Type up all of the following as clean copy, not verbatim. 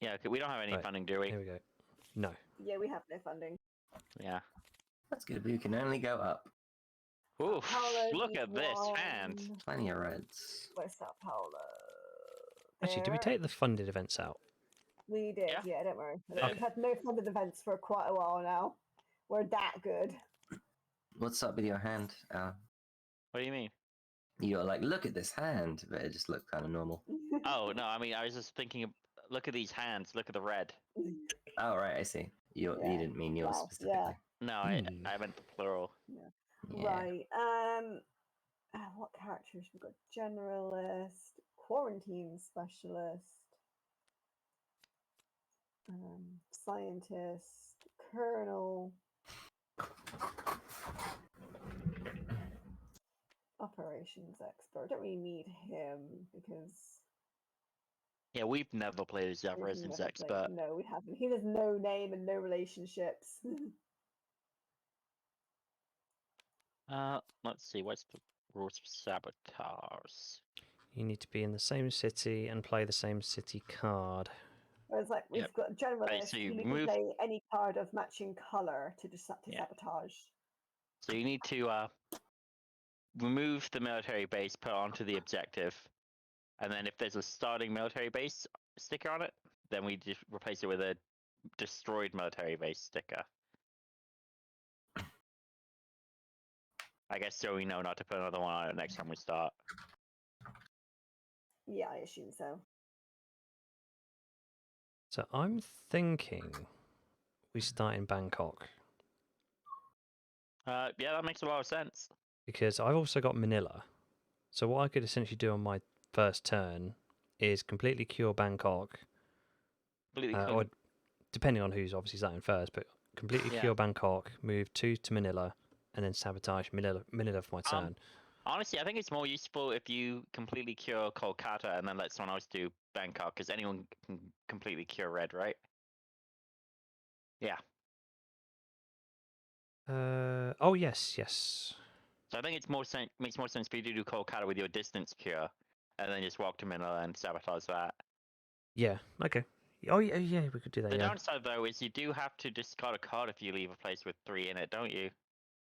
Yeah, we don't have any Right. funding, do we? Here we go. No. Yeah, we have no funding. Yeah. That's good. We can only go up. Oof! Paolo Look needs at this hand. one. Plenty of reds. Where's Sao Paulo? Actually, did we There. take the funded events out? We did, Yeah. yeah, don't worry. Okay. We've had no funded events for quite a while now. We're that good. What's up with your hand? What do you mean? You're like, look at this hand, but it just looked kind of normal. Oh no, I mean I was just thinking. Look at these hands. Look at the red. Oh, right, I see. You Yeah. didn't mean yours Wow, specifically. No, Hmm. I meant the plural. Yeah. Right. What characters we've got? Generalist, quarantine specialist, scientist, colonel, operations expert. Don't really need him because Yeah, we've never played as we've operations never played- expert. No, we haven't. He has no name and no relationships. Let's see. What's the rules for sabotage? You need to be in the same city and play the same city card. Whereas, like, we've Yep. got generalist. so you you can move- play any card of matching color to Yeah. sabotage. So you need to remove the military base, put it onto the objective, and then if there's a starting military base sticker on it, then we just replace it with a destroyed military base sticker. I guess so we know not to put another one on it next time we start. Yeah, I assume so. So I'm thinking we start in Bangkok Yeah, that makes a lot of sense. because I've also got Manila. So what I could essentially do on my first turn is completely cure Bangkok, Completely or depending on who's obviously starting first, but completely Yeah. cure Bangkok, move 2 to Manila, and then sabotage Manila for my turn. Honestly, I think it's more useful if you completely cure Kolkata and then let someone else do Bangkok, because anyone can completely cure red, right? Yeah. Oh yes, yes. So I think it's makes more sense for you to do Kolkata with your distance cure, and then just walk to Manila and sabotage that. Yeah. Okay. Oh yeah, yeah. We could do that. The Yeah. downside though is you do have to discard a card if you leave a place with 3 in it, don't you?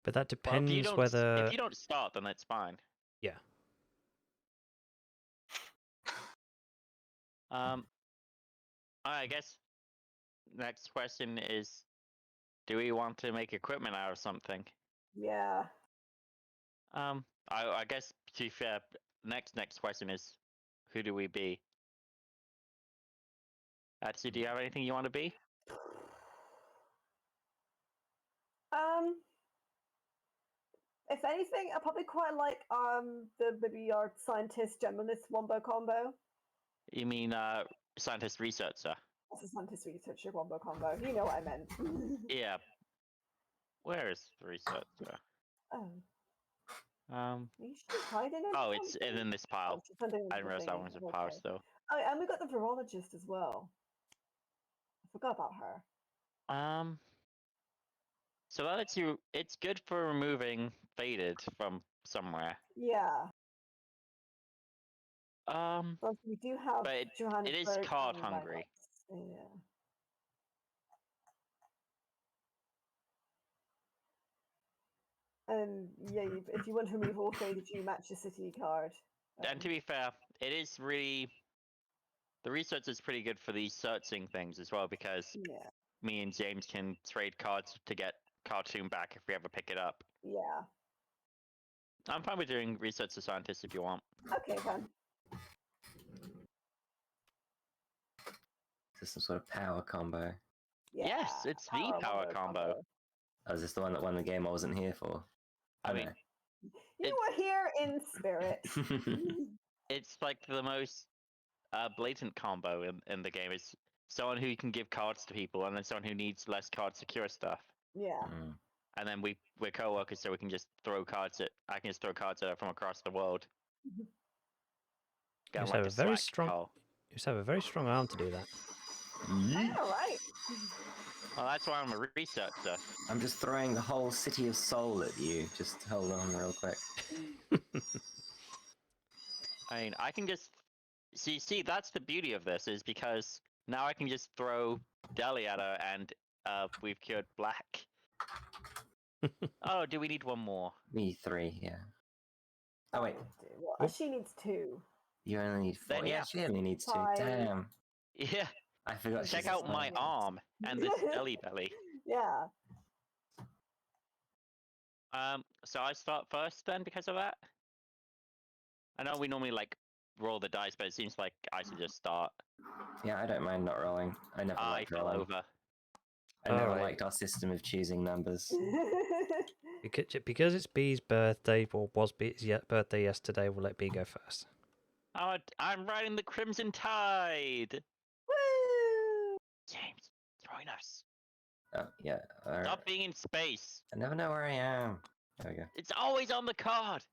But that Well, depends whether. if you don't start, then that's fine. Yeah. I guess next question is, do we want to make equipment out of something? Yeah. I guess to be fair, next question is, who do we be? Actually, do you have anything you want to be? If anything, I probably quite like maybe our scientist generalist wombo combo. You mean scientist researcher? That's a scientist researcher wombo combo. You know what I meant. Yeah. Where is the researcher? Oh. Are you sure hiding it? Oh, it's in this pile. I didn't realize that one was a pile still. Oh, and we got the virologist as well. I forgot about her. So that lets you. It's good for removing faded from somewhere. Yeah. But we do have But it is Johannesburg card and hungry. Rhineland. Yeah. And yeah, if you want to remove all faded, you match the city card. And to be fair, it is really. The research is pretty good for these searching things as well, because yeah, me and James can trade cards to get cartoon back if we ever pick it up. yeah. I'm fine with doing research to scientists if you want. Okay, then. Is this some sort of power combo? Yeah, Yes, it's the power combo. Oh, is this the one that won the game I wasn't here for? I mean, You were here in spirit. it's like the most blatant combo in the game. Is someone who can give cards to people, and then someone who needs less cards to cure stuff. Yeah. And then we're co-workers, so we can just throw cards at. I can just throw cards at her from across the world. You just have a very strong. You just have a very strong arm to do that. All right. Well, that's why I'm a researcher. I'm just throwing the whole city of Seoul at you. Just hold on real quick. I mean, I can just see. That's the beauty of this, is because Now I can just throw Deli at her, and we've cured black. Oh, do we need one more? Me 3, yeah. Oh wait, Well, Oop. she needs 2. you only need 4. Then, Yeah, yeah. she only needs 2. Five. Damn, Yeah. I forgot. Check she's a out my sniper. arm and this Deli belly. Yeah. So I start first then because of that. I know we normally like roll the dice, but it seems like I should just start. Yeah, I don't mind not rolling. I never I liked fell rolling. over. I never Alright. liked our system of choosing numbers. Because it's B's birthday, or was B's birthday yesterday, we'll let B go first. I'm riding the Crimson Tide. Woo! James, join us. Oh, yeah. Stop being in space. I never know where I am. There we go. It's always on the card.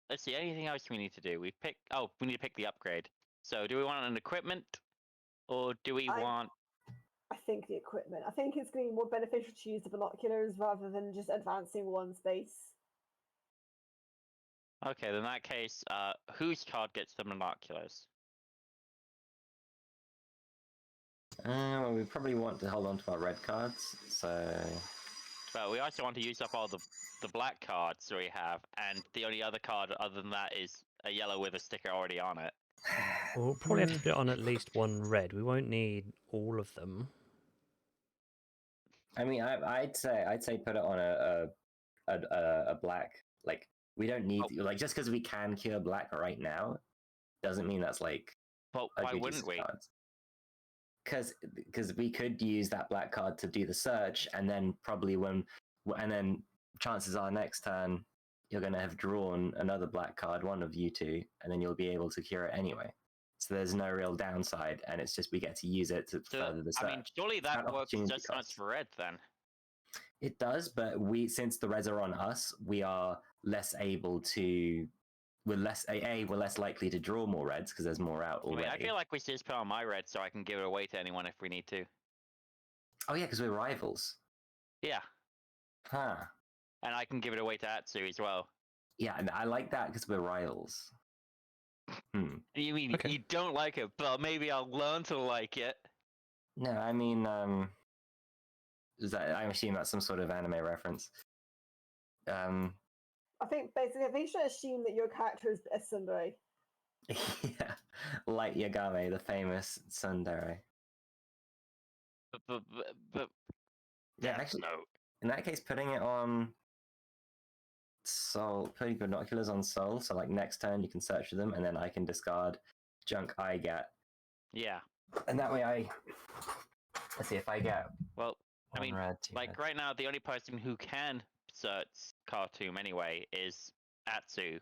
Let's see. Anything else we need to do? We need to pick the upgrade. So, do we want an equipment, or do we want? I think the equipment. I think it's going to be more beneficial to use the binoculars rather than just advancing one space. Okay, then in that case, whose card gets the binoculars? Well, we probably want to hold on to our red cards, so... But we also want to use up all the black cards we have, and the only other card other than that is a yellow with a sticker already on it. We'll probably have to put it on at least one red. We won't need all of them. I mean, I'd say put it on a black. Like, we don't need like, just because we can cure black right now doesn't mean that's like. But why wouldn't we? Because we could use that black card to do the search, and then probably chances are next turn you're going to have drawn another black card, one of you two, and then you'll be able to cure it anyway. So there's no real downside, and it's just we get to use it to further the search. I mean, surely that works just as much for red then. It does, but since the reds are on us, we are less able to. We're less likely to draw more reds because there's more out already. I mean, I feel like we should just put on my red so I can give it away to anyone if we need to. Oh yeah, because we're rivals. Yeah. Huh. And I can give it away to Atsu as well. Yeah, and I like that because we're rivals. You mean you don't like it, but maybe I'll learn to like it. No, I mean, I'm assuming that's some sort of anime reference. I think you should assume that your character is a tsundere. Yeah, like Yagame, the famous tsundere. But yeah, actually, no. In that case, putting it on Soul, putting binoculars on Soul, so like next turn you can search for them, and then I can discard junk I get. Yeah. And that way let's see if I get. Well, I mean, red, like right now, the only person who can search Khartoum anyway is Atsu,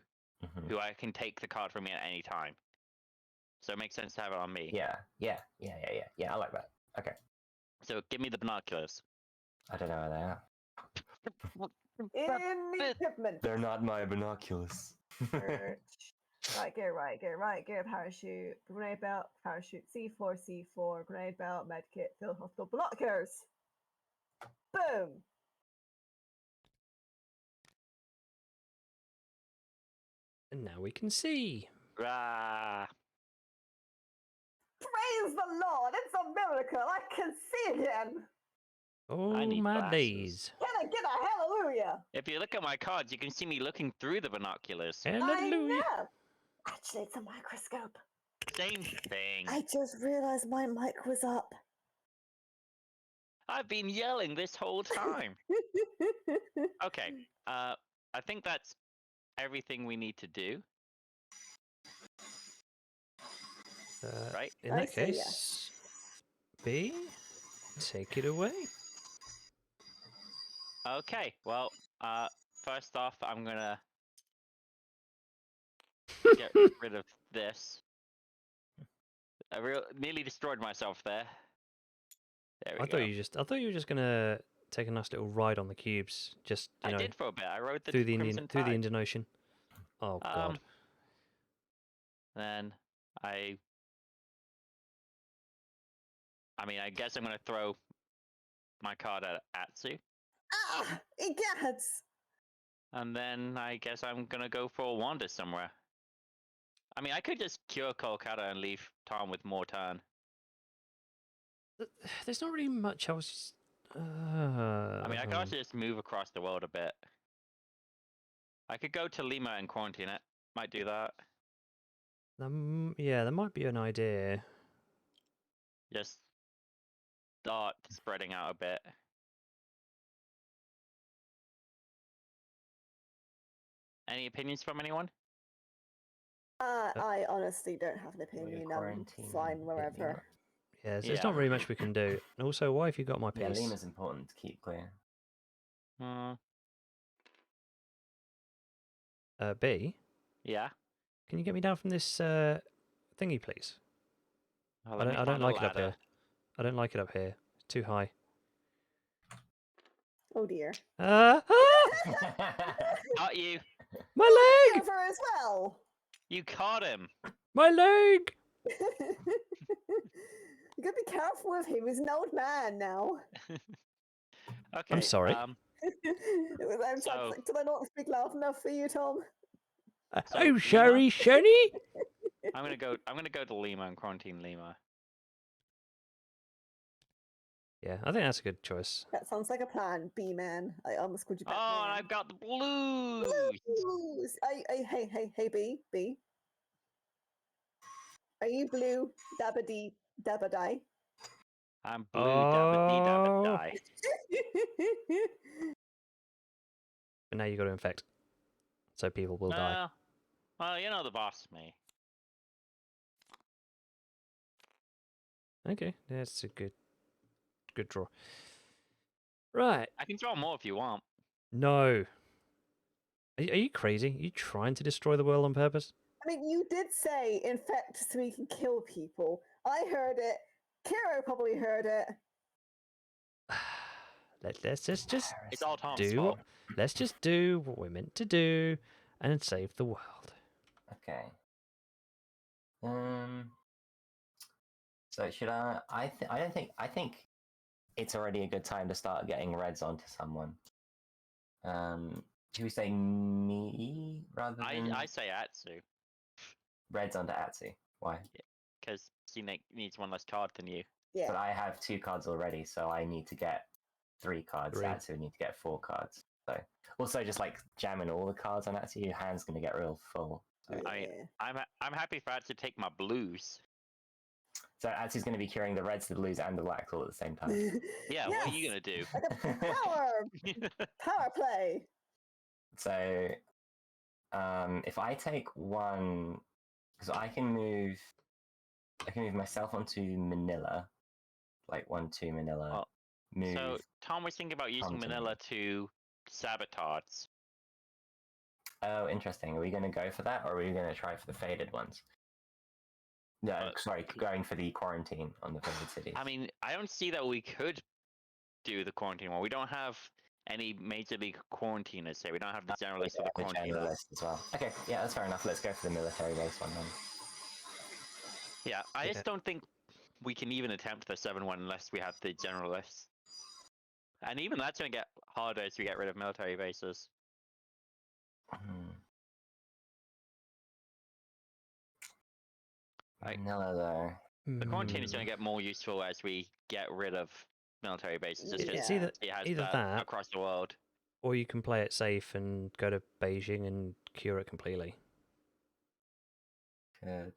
who I can take the card from me at any time. So it makes sense to have it on me. Yeah, I like that. Okay. So give me the binoculars. I don't know where they are. In the equipment. They're not my binoculars. Right gear, parachute, grenade belt, parachute, C4, grenade belt, medkit, field hospital, binoculars. Boom. And now we can see. Rah! Praise the Lord! It's a miracle! I can see again! Oh, I need my glasses. days. Can I get a hallelujah? If you look at my cards, you can see me looking through the binoculars. I Hallelujah. know! Actually, it's a microscope. Same thing. I just realized my mic was up. I've been yelling this whole time. Okay. I think that's everything we need to do. Right? In I that say case, yes. B, take it away. Okay. Well, first off, I'm gonna get rid of this. I nearly destroyed myself there. There we go. I thought you were just gonna take a nice little ride on the cubes, just I did for a bit. I rode the through the Crimson through the Tide. Indian Ocean. Oh God. Then I mean, I guess I'm gonna throw my card at Atsu, Ah! It gets! and then I guess I'm gonna go for a wander somewhere. I mean, I could just cure Kolkata and leave Tom with more turn. There's not really much else. I mean, I could also just move across the world a bit. I could go to Lima and quarantine it. Might do that. Yeah, that might be an idea. Just start spreading out a bit. Any opinions from anyone? I honestly don't have an opinion. I'm quarantine fine hit wherever. Lima. Yeah, so there's Yeah. not really much we can do. And also, why have you got my Yeah, piece? Lima's important to keep clear. B, Yeah. can you get me down from this thingy, please? Well, I let me don't find a like it up ladder. here. I don't like it up here. It's too high. Oh dear. Got you. My leg! Cover as well. You caught him. My leg! You gotta be careful with him. He's an old man now. Okay. sorry. I'm So- sorry, did I not speak loud enough for you, Tom? So, Oh, sorry, Lima? Shani! I'm gonna go to Lima and quarantine Lima. Yeah, I think that's a good choice. That sounds like a plan, B-man. I almost called you Oh, Batman. and I've got the blues. Blues. Hey, B. Are you blue? Dabba-dee. I'm blue. Dabba dee dabba Oh. die. But now you got to infect. So people will die. Well, you know the boss is me. Okay, that's a good draw. Right. I can draw more if you want. No. Are you crazy? Are you trying to destroy the world on purpose? I mean, you did say infect so we can kill people. I heard it. Kiro probably heard it. Let's just It's all Tom's do fault. let's just do what we're meant to do and save the world. Okay. So should I? I don't think. I think it's already a good time to start getting reds onto someone. Should we say me rather than I say Atsu reds onto Atsu? Why? because she needs one less card than you. Yeah. But I have 2 cards already, so I need to get 3 cards. 3. Atsu need to get 4 cards. So also just like jamming all the cards on Atsu, your hand's gonna get real full. So, I'm happy for Atsu to take my blues. so Atsu's gonna be curing the reds, the blues, and the blacks all at the same time. Yeah, what are you gonna do? Power play. So, if I take one, because I can move myself onto Manila, like 1-2 Manila. Well, move. So Tom was thinking about using Tom's in Manila to sabotage. Oh, interesting. Are we going to go for that, or are we going to try for the faded ones? No, sorry, going for the quarantine on the faded cities. I mean, I don't see that we could do the quarantine one. We don't have any major league quarantiners here. We don't have the generalist for the quarantine. generalist as well. Okay, yeah, that's fair enough. Let's go for the military base one then. Yeah, I Okay. just don't think we can even attempt the 7-1 unless we have the generalist. And even that's going to get harder as we get rid of military bases. Right. Manila though. The quarantine is going to get more useful as we get rid of military bases. Just It's because either it has either that that, across the world. or you can play it safe and go to Beijing and cure it completely. Good.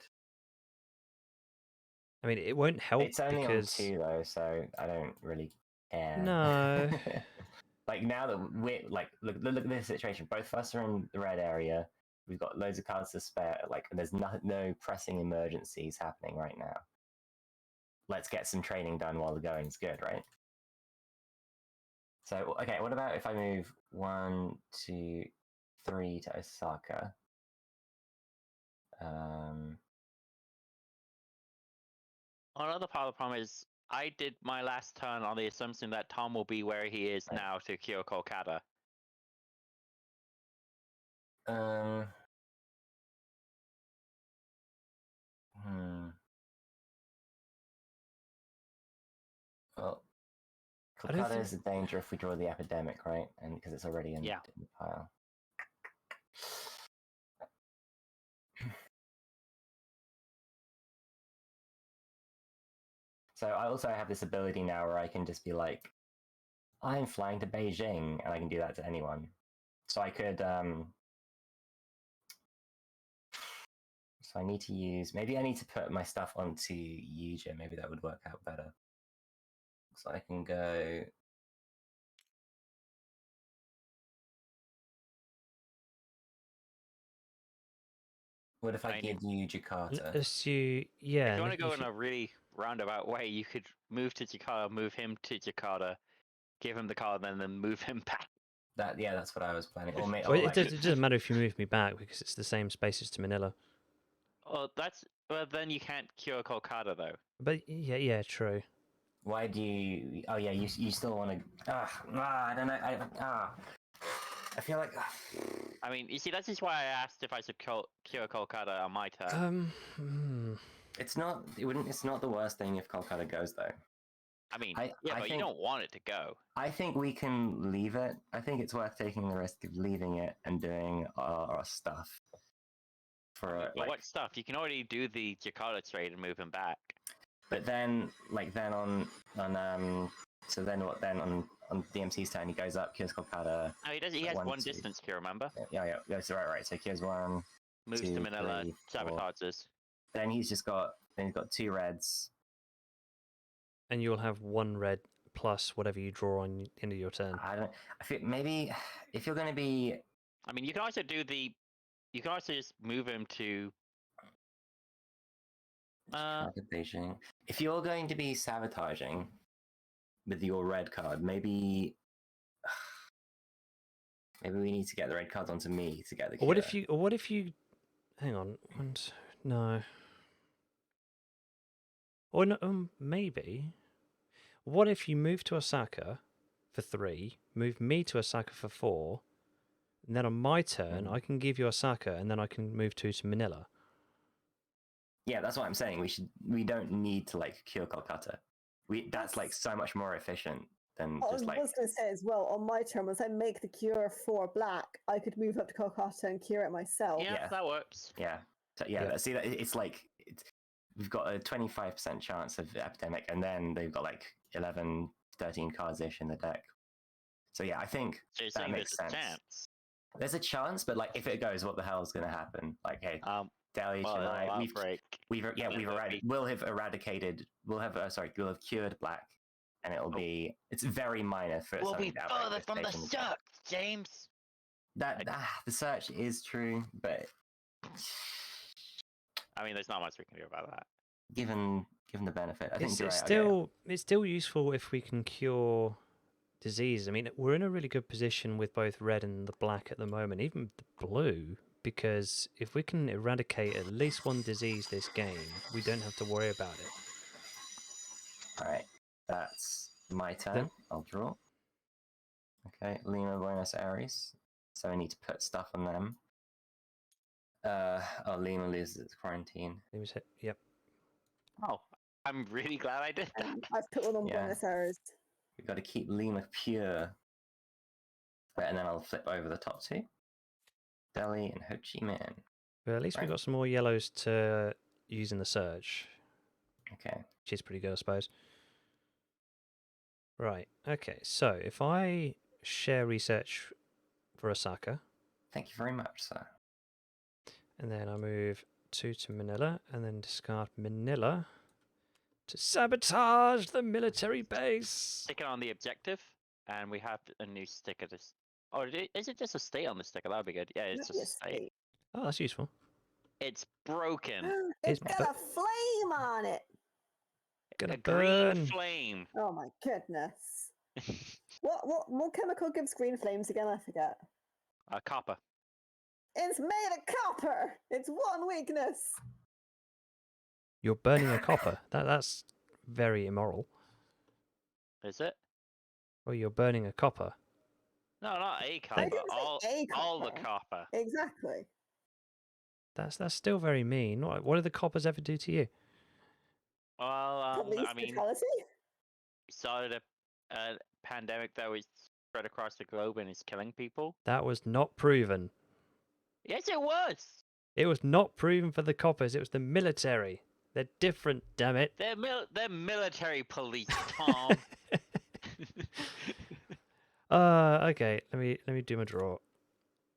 I mean, it won't help It's only because on 2 though, so I don't really care. No. Like now that we're like, look at this situation. Both of us are in the red area. We've got loads of cards to spare. Like, there's no pressing emergencies happening right now. Let's get some training done while the going's good, right? So, okay, what about if I move 1, 2, 3 to Osaka? Another part of the problem is I did my last turn on the assumption that Tom will be where he is Right. now to cure Kolkata. Well, I don't Kolkata is a danger if we draw the epidemic, right? And because it's already in, Yeah. in the pile. So I also have this ability now where I can just be like, I'm flying to Beijing, and I can do that to anyone. So I could. So I need to use. Maybe I need to put my stuff onto Yuja. Maybe that would work out better. So I can go. What if I I give you Jakarta? Let's you, yeah. If you want to if go in you- a really roundabout way, you could move to Jakarta, move him to Jakarta, give him the card, and then move him back. That's what I was planning. Or, well, it doesn't matter if you move me back because it's the same spaces to Manila. Oh, then you can't cure Kolkata though. But yeah, true. Why do you? Oh yeah, you still want to? I don't know. I feel like. I mean, you see, that's just why I asked if I should cure Kolkata on my turn. It's not. It's not the worst thing if Kolkata goes though. I mean, I but you think- don't want it to go. I think we can leave it. I think it's worth taking the risk of leaving it and doing our stuff. For But what stuff? You can already do the Jakarta trade and move him back. But then on DMC's turn he goes up, kills Kolkata. No, he does. He has 1, one 2. distance cure. Remember? Yeah. That's right. So here's 1. Moves 2, to Manila, 3, 4. sabotages. Then he's got 2 reds. And you'll have 1 red plus whatever you draw on end of your turn. I feel maybe if you're going to be. I mean, you can also do the. You can also just move him to. Beijing. If you're going to be sabotaging with your red card, maybe we need to get the red cards onto me to get the. Or what if you? Hang on. No. Or no, maybe. What if you move to Osaka for 3, move me to Osaka for 4, and then on my turn I can give you Osaka, and then I can move 2 to Manila. Yeah, that's what I'm saying. We don't need to like cure Kolkata. That's like so much more efficient than I just like. was going to say as well, on my turn, once I make the cure for black, I could move up to Kolkata and cure it myself. Yeah, that works. Yeah. So, see that it's like we've got a 25% chance of epidemic, and then they've got like 11, 13 cards ish in the deck. So yeah, I think So you're that saying makes there's sense. a chance. There's a chance, but like if it goes, what the hell is going to happen? Like, hey, Delhi, Well, Chennai, we'll we'll have cured black, and it'll be it's very minor for We'll something be to outright further from the devastation in deck. search, James. The search is true, but I mean, there's not much we can do about that. given the benefit, I think It's you're right. it's still useful if we can cure disease. I mean, we're in a really good position with both red and the black at the moment, even the blue, because if we can eradicate at least 1 disease this game, we don't have to worry about it. All right, that's my turn. I'll draw. Okay, Lima, Buenos Aires. So I need to put stuff on them. Lima loses its quarantine. Yep. Oh, I'm really glad I did that. I've put one on Yeah. Buenos Aires. We've got to keep Lima pure. Right, and then I'll flip over the top 2. Delhi and Ho Chi Minh. But at least Right. we've got some more yellows to use in the search, Okay. which is pretty good, I suppose. Right, okay, so if I share research for Osaka, Thank you very much, sir. and then I move 2 to Manila, and then discard Manila to sabotage the military base. Stick it on the objective, and we have a new sticker. Oh, is it just a state on the sticker? That would be good. Yeah, it's just a state. Oh, that's useful. It's broken. It's It's got a flame on it. Gonna A burn. green flame. Oh my goodness. What chemical gives green flames again? I forget. Copper. It's made of copper. It's 1 weakness. You're burning a copper. That's very immoral. Is it? Well, you're burning a copper. No, not a I copper. didn't say a All the copper. copper. Exactly. That's still very mean. What do the coppers ever do to you? Well, Police I mean, brutality. we started a pandemic that was spread across the globe and is killing people. That was not proven. Yes, it was. It was not proven for the coppers. It was the military. They're different, damn it. They're military police, Tom. Okay. Let me do my draw.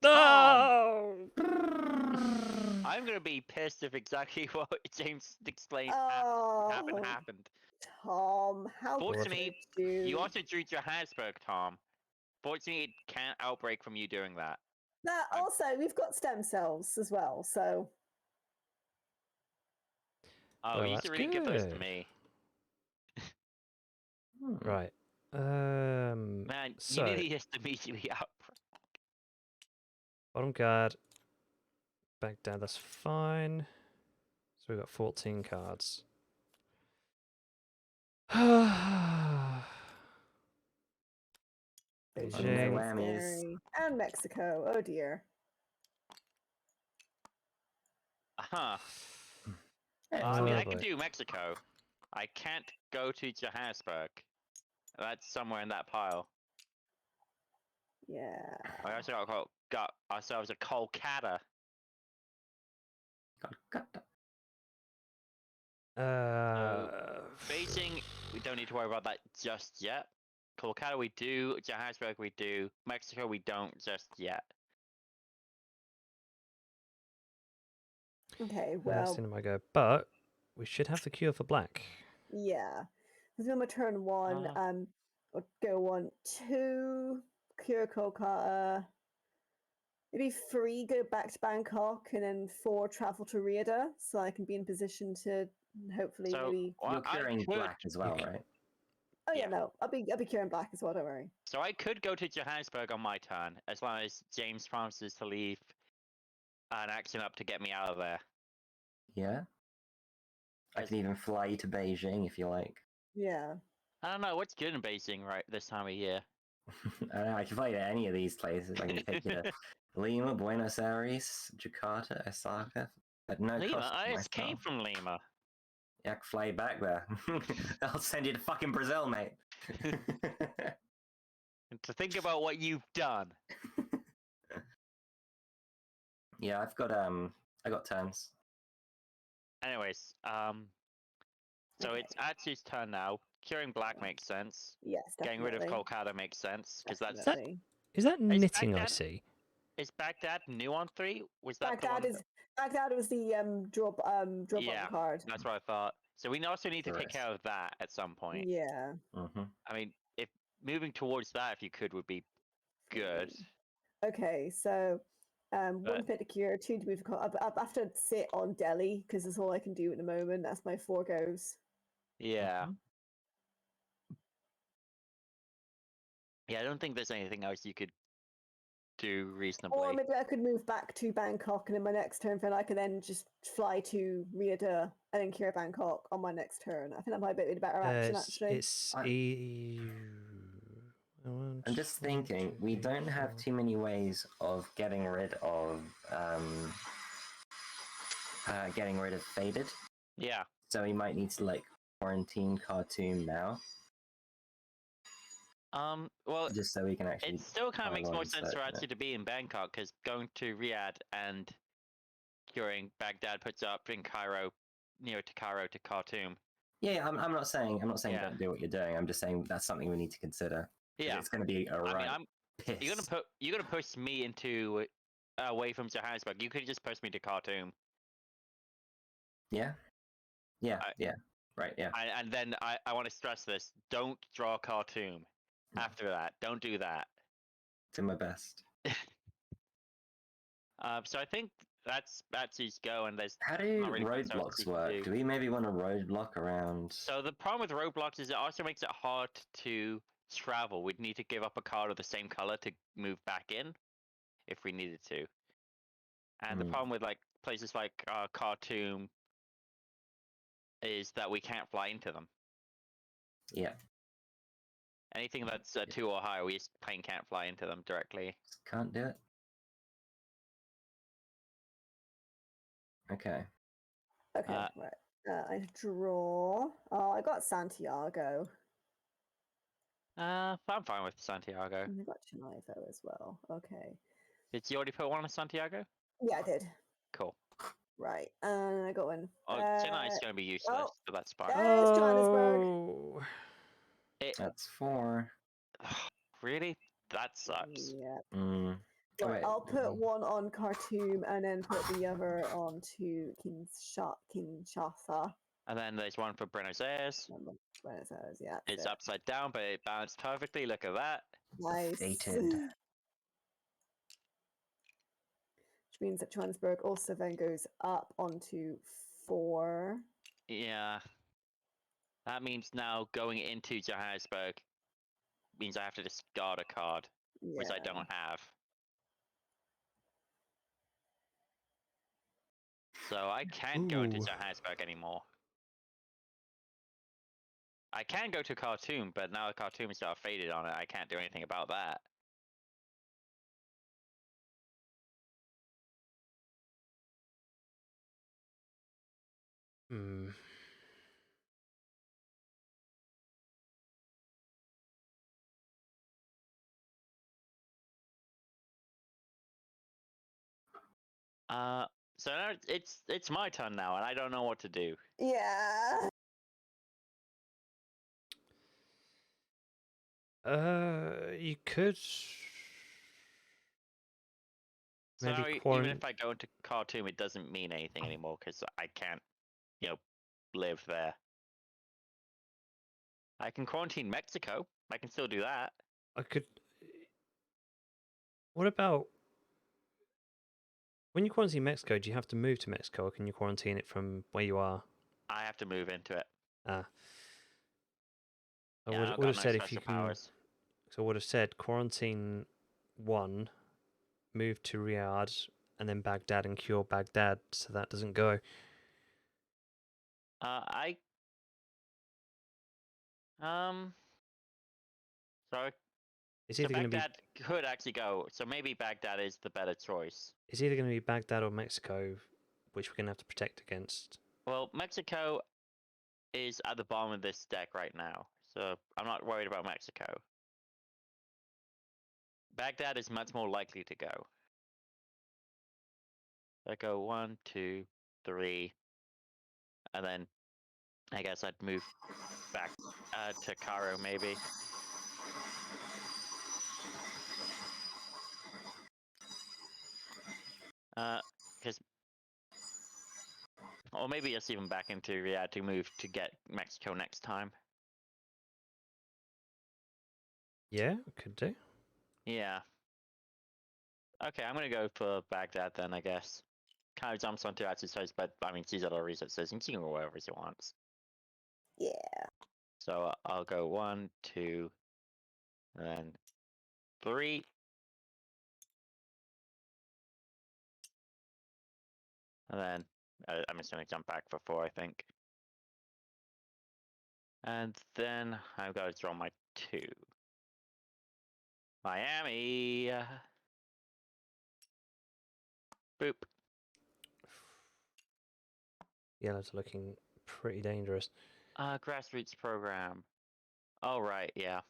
Tom! No! I'm gonna be pissed if exactly what James explained happened. Oh, Tom, how Fortunately, could you? you also drew Johannesburg, Tom. Fortunately, it can't outbreak from you doing that. That I'm- also, we've got stem cells as well, so Oh, Well, you used that's to really give those to good. me. Right. Man, you need So to just immediately out. bottom guard, back down. That's fine. So we've got 14 cards. Beijing, Oh, no Beijing. whammies. scary. And Mexico. Oh dear. Huh. Yeah, I mean, Oh, I can boy. do Mexico. I can't go to Johannesburg. That's somewhere in that pile. Yeah. I also got ourselves a Kolkata. got Beijing, we don't need to worry about that just yet. Kolkata we do, Johannesburg we do, Mexico we don't just yet. Okay, That's well, the end of my go. But we should have the cure for black. yeah. This is my turn one. Uh-huh. I'll go 1, 2, cure Kolkata. Maybe 3, go back to Bangkok, and then 4, travel to Riyadh, so I can be in position to hopefully So maybe. You're I curing could, black as well, c- right? Oh yeah, yeah. no, I'll be curing black as well. Don't worry. so I could go to Johannesburg on my turn, as long as James promises to leave an action up to get me out of there. Yeah. I Yes. can even fly you to Beijing if you like. Yeah. I don't know what's good in Beijing right this time of year. I don't know, I can fly you to any of these places. I can take you to Lima, Buenos Aires, Jakarta, Osaka, at no Lima, cost to I just came myself. from Lima. Yeah, I can fly you back there. I'll send you to fucking Brazil, mate. And to think about what you've done. Yeah, I got turns. Anyways, so it's Atsu's turn now. Curing black makes sense. Yes, Getting rid of definitely. Kolkata makes sense because that's Definitely. Is that knitting I Baghdad- see? is Baghdad new on 3? Was that the Baghdad one? is Baghdad was the draw button Yeah, card. that's what I thought. So we also need to take Correct. care of that at some point. Yeah. Mm-hmm. I mean, if moving towards that, if you could, would be good. Okay, so But 1 fit to cure, 2 to move to I have to sit on Delhi because that's all I can do at the moment. That's my 4 goes. yeah, Mhm. yeah, I don't think there's anything else you could do Or reasonably. maybe I could move back to Bangkok, and in my next turn, then I could then just fly to Riyadh and then cure Bangkok on my next turn. I think that might be a better action, actually. It's I- I'm just thinking, we don't have too many ways of getting rid of Faded, Yeah, so we might need to like quarantine Khartoum now, well, just so we can actually. it still kind of makes pile more on sense for search it. Atsu to be in Bangkok because going to Riyadh and curing Baghdad puts up in Cairo, near to Cairo to Khartoum. Yeah, I'm not saying Yeah. don't do what you're doing. I'm just saying that's something we need to consider. 'Cause Yeah, it's going to be a I mean, right piss. you're gonna push me into away from Johannesburg. You could just push me to Khartoum. Yeah, yeah, I- yeah. Right, yeah. And then I want to stress this: don't draw Khartoum. No. After that, don't do that. Do my best. So I think that's his go, and there's How do not really much else roadblocks you can work? do. Do we maybe want to roadblock around? So the problem with roadblocks is it also makes it hard to travel. We'd need to give up a card of the same color to move back in, if we needed to. And the Hmm. problem with like places like Khartoum is that we can't fly into them. Yeah, Anything that's 2 or higher, we just plain can't fly into them directly. just can't do it. Okay. Okay, right. I draw. Oh, I got Santiago. I'm fine with Santiago. And I got Chinivo as well. Okay. Did you already put one on Santiago? Yeah, I did. Cool. Right, and I go in. Oh, Tonight's going to be useless, but that's fine. There's Johannesburg. Oh, That's 4. Really? That sucks. Yeah. Mm. Oh, Right, wait. I'll put one on Khartoum and then put the other onto Kinshasa. And then there's one for Buenos Aires. Buenos Aires, yeah. It's that's it. upside down, but it balanced perfectly. Look at that. Nice. Fated. Which means that Johannesburg also then goes up onto 4. Yeah. That means now going into Johannesburg means I have to discard a card, which I don't have. So I can't go into Ooh. Johannesburg anymore. I can go to Khartoum, but now Khartoum's got faded on it. I can't do anything about that. Hmm. So now it's my turn now, and I don't know what to do. Yeah. You could So maybe now, even if I go into Khartoum, it doesn't mean anything anymore because I can't, live there. I can quarantine Mexico. I can still do that. I could. What about when you quarantine Mexico? Do you have to move to Mexico, or can you quarantine it from where you are? I have to move into it. Ah. I Yeah, would I've would got have no said if you special can. powers. So I would have said quarantine 1, move to Riyadh, and then Baghdad and cure Baghdad, so that doesn't go. I So It's either going to be Baghdad could actually go. So maybe Baghdad is the better choice. it's either going to be Baghdad or Mexico, which we're going to have to protect against. Well, Mexico is at the bottom of this deck right now, so I'm not worried about Mexico. Baghdad is much more likely to go. I go 1, 2, 3, and then I guess I'd move back to Cairo maybe. Because, or maybe just even back into Riyadh to move to get Mexico next time. Yeah, could do. Yeah. Okay, I'm gonna go for Baghdad then, I guess. Kind of jumps onto exercise, but I mean, Caesar already says he can go wherever he wants. Yeah. So I'll go 1, 2, and then 3. And then I'm just gonna jump back for 4, I think. And then I've got to draw my 2. Miami. Boop. Yellow's looking pretty dangerous. Grassroots program. Oh, right, yeah.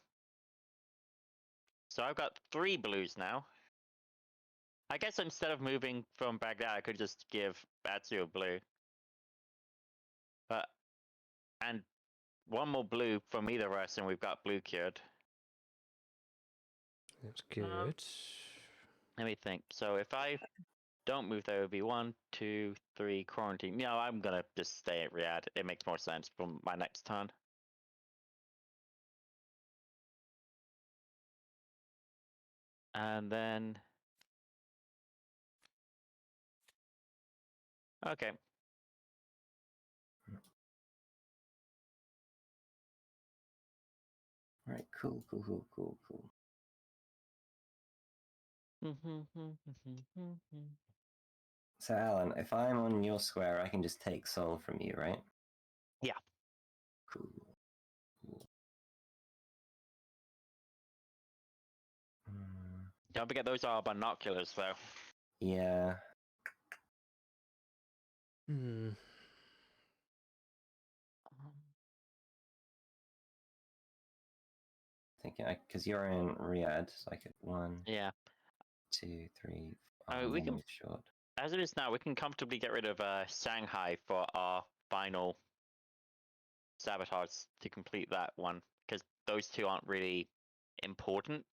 So I've got 3 blues now. I guess instead of moving from Baghdad, I could just give Batsu a blue. But, and 1 more blue from either of us, and we've got blue cured. That's good. Let me think. So if I don't move, there would be 1, 2, 3 quarantine. No, I'm gonna just stay at Riyadh. It makes more sense for my next turn. And then, okay. All right, cool. So, Alan, if I'm on your square, I can just take soul from you, right? Yeah. Cool. Don't forget those are binoculars, though. Yeah. Thinking, because you're in Riyadh, so I could 1, Yeah. 2, 3. I mean, we can short. As it is now, we can comfortably get rid of Shanghai for our final Sabotage to complete that one, because those two aren't really important.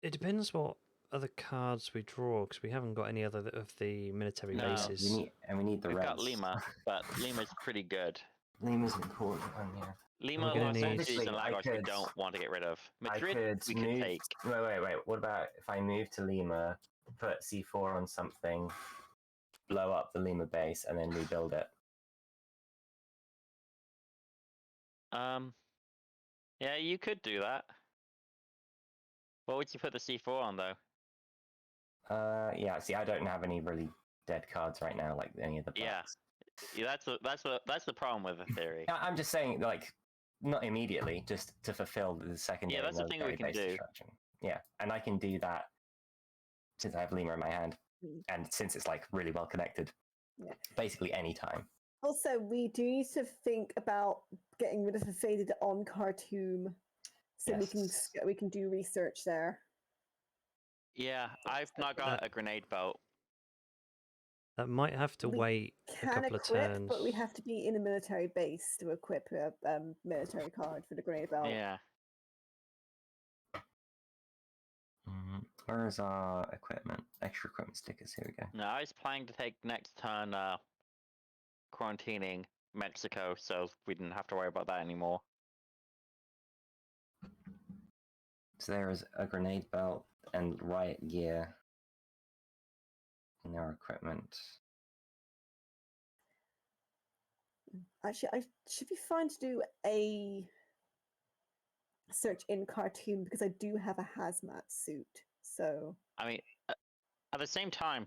It depends what other cards we draw, because we haven't got any other of the military No. bases. We need the We've reds. got Lima, but Lima's pretty good. Lima's an important one, yeah. Lima, gonna Los need- Angeles, and Obviously, I Lagos we could- don't want to get rid of. I Madrid could we move. could take. Wait. What about if I move to Lima, put C4 on something, blow up the Lima base, and then rebuild it? Yeah, you could do that. What would you put the C4 on though? Yeah. See, I don't have any really dead cards right now, like any of the Yeah. blacks. Yeah, that's the problem with the theory. Yeah, I'm just saying, like, not immediately, just to fulfill the secondary that's the thing we military can base do. destruction. Yeah, and I can do that since I have Lima in my hand, Mm. and since it's like really well connected. Yeah. Basically, any time. Also, we do need to think about getting rid of the faded on Khartoum, so Yes. we can do research there. Yeah, I've not got a grenade belt. That might have to We wait a Can couple equip, of turns. but we have to be in a military base to equip a military card for the grenade belt. Yeah. Where is our equipment? Extra equipment stickers. Here we go. No, I was planning to take next turn quarantining Mexico, so we didn't have to worry about that anymore. So there is a grenade belt and riot gear in our equipment. Actually, I should be fine to do a search in Khartoum because I do have a hazmat suit. So I mean, at the same time,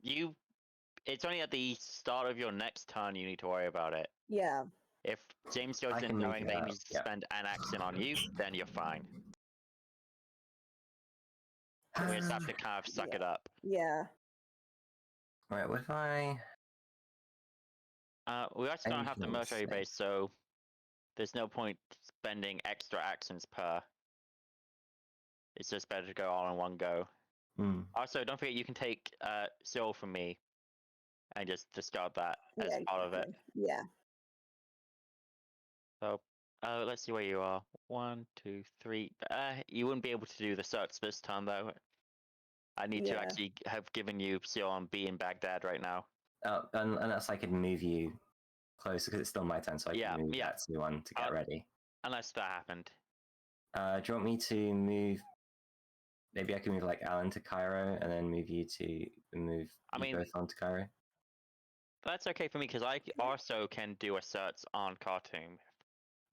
it's only at the start of your next turn you need to worry about it. yeah, If James goes I in can move knowing you that he out, needs to yeah. spend an action on you, then you're fine. We just have to kind of suck it up. yeah. Right, what if I... We also don't have the Anything military safe. base, so there's no point spending extra actions per. It's just better to go all in one go. Also, don't forget you can take Seoul from me and just discard that as Yeah, part of it. exactly. Yeah. So, let's see where you are. 1, 2, 3. You wouldn't be able to do the search this time, though. I need to Yeah. actually have given you Seal on B in Baghdad right now. Unless I could move you closer, because it's still my turn, so I can move that to one to get ready. Unless that happened. Do you want me to move... Maybe I can move like Alan to Cairo, and then move you both on to Cairo? That's okay for me, because I also can do a search on Khartoum.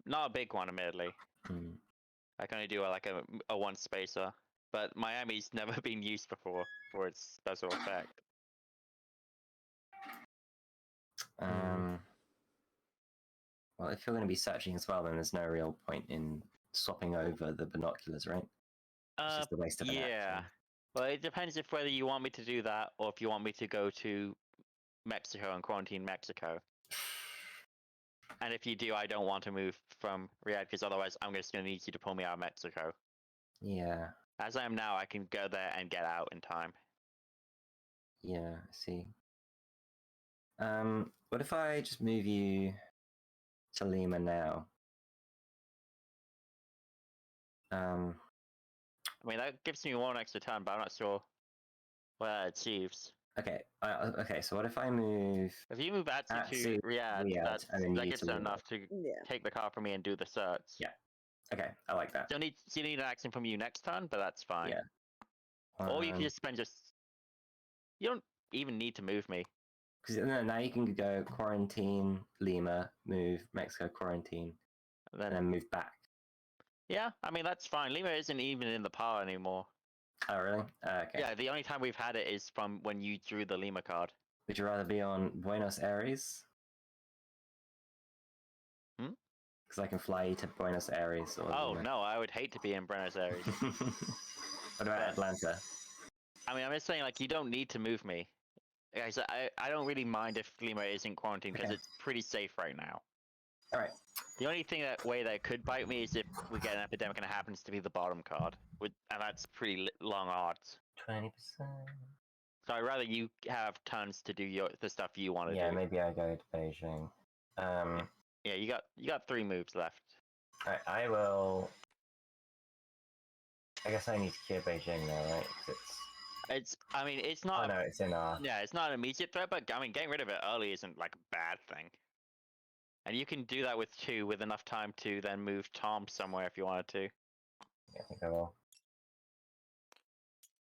Not a big one, admittedly. I can only do a one spacer. But Miami's never been used before for its special effect. Well, if you're going to be searching as well, then there's no real point in swapping over the binoculars, right? It's just a waste of an action. Well, it depends if whether you want me to do that or if you want me to go to Mexico and quarantine Mexico. And if you do, I don't want to move from Riyadh because otherwise I'm just going to need you to pull me out of Mexico. Yeah. As I am now, I can go there and get out in time. Yeah, I see. What if I just move you to Lima now? I mean, that gives me one extra turn, but I'm not sure what that achieves. Okay. Okay. So what if I move? If you move Atsu to Riyadh, that gives them enough to take the car from me and do the search. Yeah. Okay, I like that. Still need an action from you next turn, but that's fine. Yeah. Or you can just spend You don't even need to move me. Because now you can go quarantine Lima, move Mexico, quarantine, and then move back. Yeah, I mean that's fine. Lima isn't even in the power anymore. Oh really? Okay. Yeah, the only time we've had it is from when you drew the Lima card. Would you rather be on Buenos Aires? Because I can fly you to Buenos Aires. Or Lima. No, I would hate to be in Buenos Aires. What about Atlanta? I mean, I'm just saying, you don't need to move me. Guys, I don't really mind if Lima isn't quarantined because it's pretty safe right now. All right. The only way that could bite me is if we get an epidemic and it happens to be the bottom card, and that's pretty long odds. 20%. So I'd rather you have tons to do the stuff you want to Yeah, do. maybe I go to Beijing. Yeah, you got 3 moves left. Alright, I will. I guess I need to cure Beijing now, right? 'Cause It's oh not no, it's in our. yeah, it's not an immediate threat, but getting rid of it early isn't like a bad thing. And you can do that with 2 with enough time to then move Tom somewhere if you wanted to. Yeah, I think I will.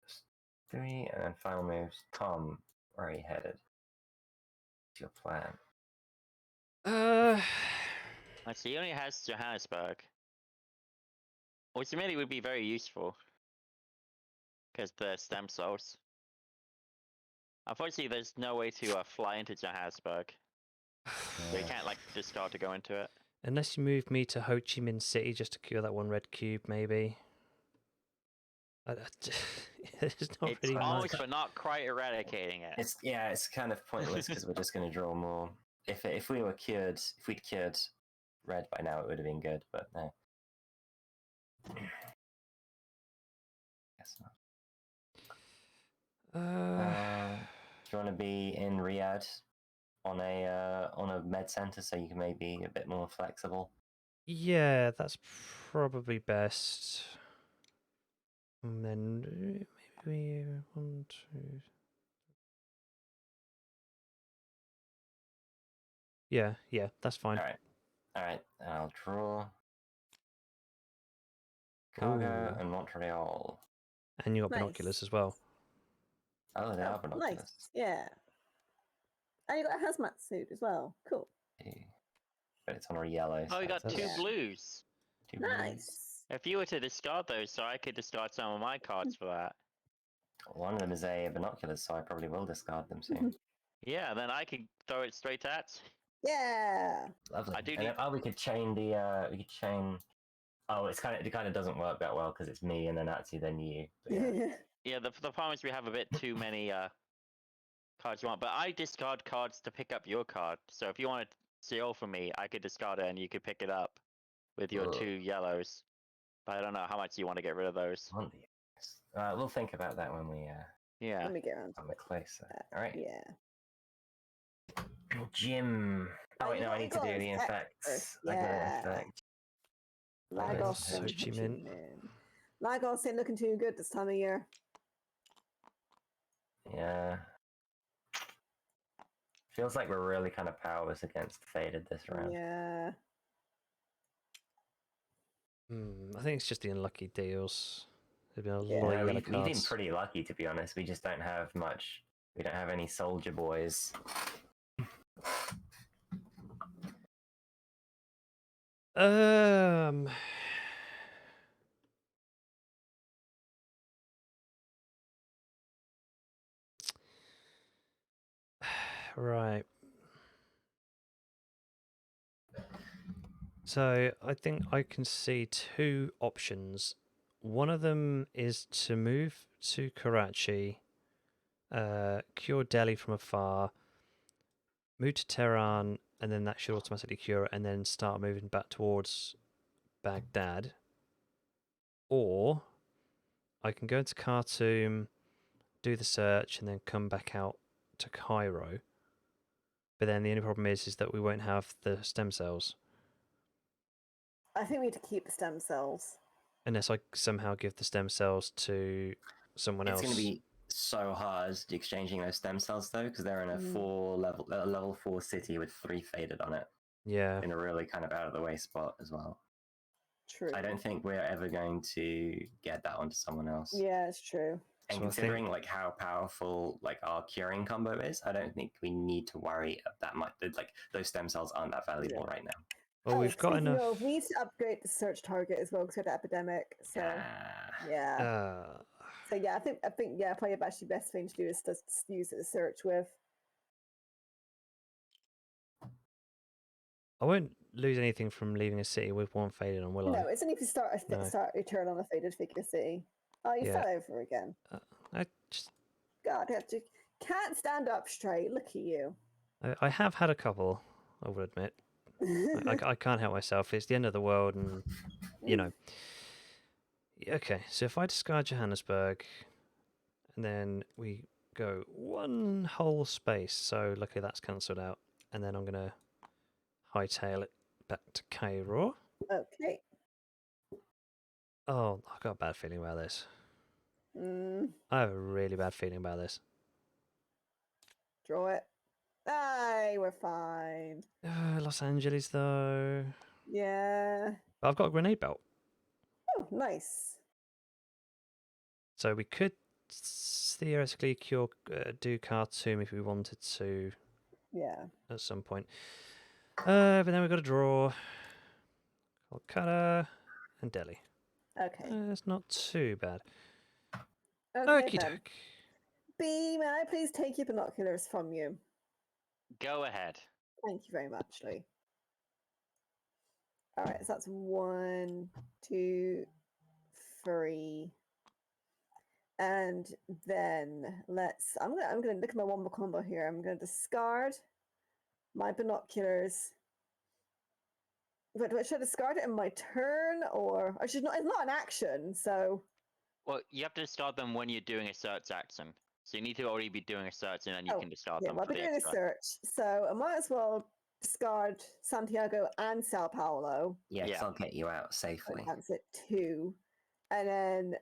Just 3, and then final moves. Tom, where are you headed? What's your plan? Let's see, he only has Johannesburg. Which really would be very useful. Because the stem cells. Unfortunately, there's no way to fly into Johannesburg. So you can't, like, discard to go into it. Unless you move me to Ho Chi Minh City just to cure that 1 red cube, maybe. There's not It's really almost, much. but not quite eradicating it. It's kind of pointless because we're just going to draw more. If we'd cured red by now, it would have been good, but no. Guess not. Do you want to be in Riyadh on a med center so you can maybe be a bit more flexible? Yeah, that's probably best. And then maybe 1, 2. Yeah, that's fine. All right. I'll draw Chicago Ooh. and Montreal. And you got Nice. binoculars as well. Oh, they Oh, are binoculars. nice. Yeah. And you got a hazmat suit as well. Cool. But it's on a yellow. Oh, you got that's 2 Yeah. blues. 2 blues. Nice. If you were to discard those, so I could discard some of my cards for that. One of them is a binoculars, so I probably will discard them soon. Yeah, then I could throw it straight at. Yeah. Lovely. I do And need- then, we could chain the. We could chain. Oh, it kind of doesn't work that well because it's me and then Nazi, then you. But yeah. Yeah, the problem is we have a bit too many cards you want, but I discard cards to pick up your card. So if you wanted to steal from me, I could discard it and you could pick it up with your Ugh. 2 yellows. But I don't know how much you want to get rid of those. We'll think about that when we Yeah. Let me get around to when we're closer. that. All right. Yeah. Jim. Oh wait, no, I need to do the effects. I got an Yeah. effect. Lagos Ho and Chi Ho Chi Minh. Minh. Lagos ain't looking too good this time of year. Yeah. Feels like we're really kind of powerless against Faded this round. Yeah. I think it's just the unlucky deals. There've been a Yeah, lot of yellow We've been cards. pretty lucky, to be honest. We just don't have much. We don't have any soldier boys. Right. So I think I can see 2 options. One of them is to move to Karachi, cure Delhi from afar, move to Tehran, and then that should automatically cure it, and then start moving back towards Baghdad. Or I can go into Khartoum, do the search, and then come back out to Cairo. But then the only problem is that we won't have the stem cells. I think we need to keep the stem cells. Unless I somehow give the stem cells to someone else. It's going to be so hard exchanging those stem cells though, because they're in a level 4 city with 3 Faded on it. Yeah. In a really kind of out of the way spot as well. True. I don't think we're ever going to get that onto someone else. Yeah, it's true. And So considering like how powerful like our curing combo is, I don't think we need to worry that much. Like those stem cells aren't that valuable right now. Well, we've got speaking enough. of, we need to upgrade the search target as well because we had the epidemic. So yeah. So yeah, I think probably the actually best thing to do is just use it to search with. I won't lose anything from leaving a city with 1 faded on, will I? No, it's only if you start a turn on a faded figure city. Oh, you fell over again. I just. God, you can't stand up straight. Look at you. I have had a couple, I will admit. I can't help myself. It's the end of the world, and you know. Okay, so if I discard Johannesburg, And then we go one whole space. So luckily that's cancelled out. And then I'm going to hightail it back to Cairo. Okay. Oh, I've got a bad feeling about this. Mm, I have a really bad feeling about this. draw it. Aye, we're fine. Los Angeles, though. Yeah. But I've got a grenade belt. Oh, nice. So we could theoretically do Khartoum if we wanted to Yeah. at some point. But then we've got to draw Kolkata and Delhi. Okay. It's not too bad. Okay Okie then. doke. B, may I please take your binoculars from you? Go ahead. Thank you very much, Lee. All right, so that's 1, 2, 3. And then I'm gonna look at my wombo combo here. I'm gonna discard my binoculars. But should I discard it in my turn, or I should not? It's not an action, so Well, you have to discard them when you're doing a search action. So you need to already be doing a search, and then you Oh, can discard yeah. them Well, I'll for be the doing a extra. search, so I might as well discard Santiago and Sao Paulo. Yeah, 'cause Yeah. I'll get you out To safely. advance it 2, and then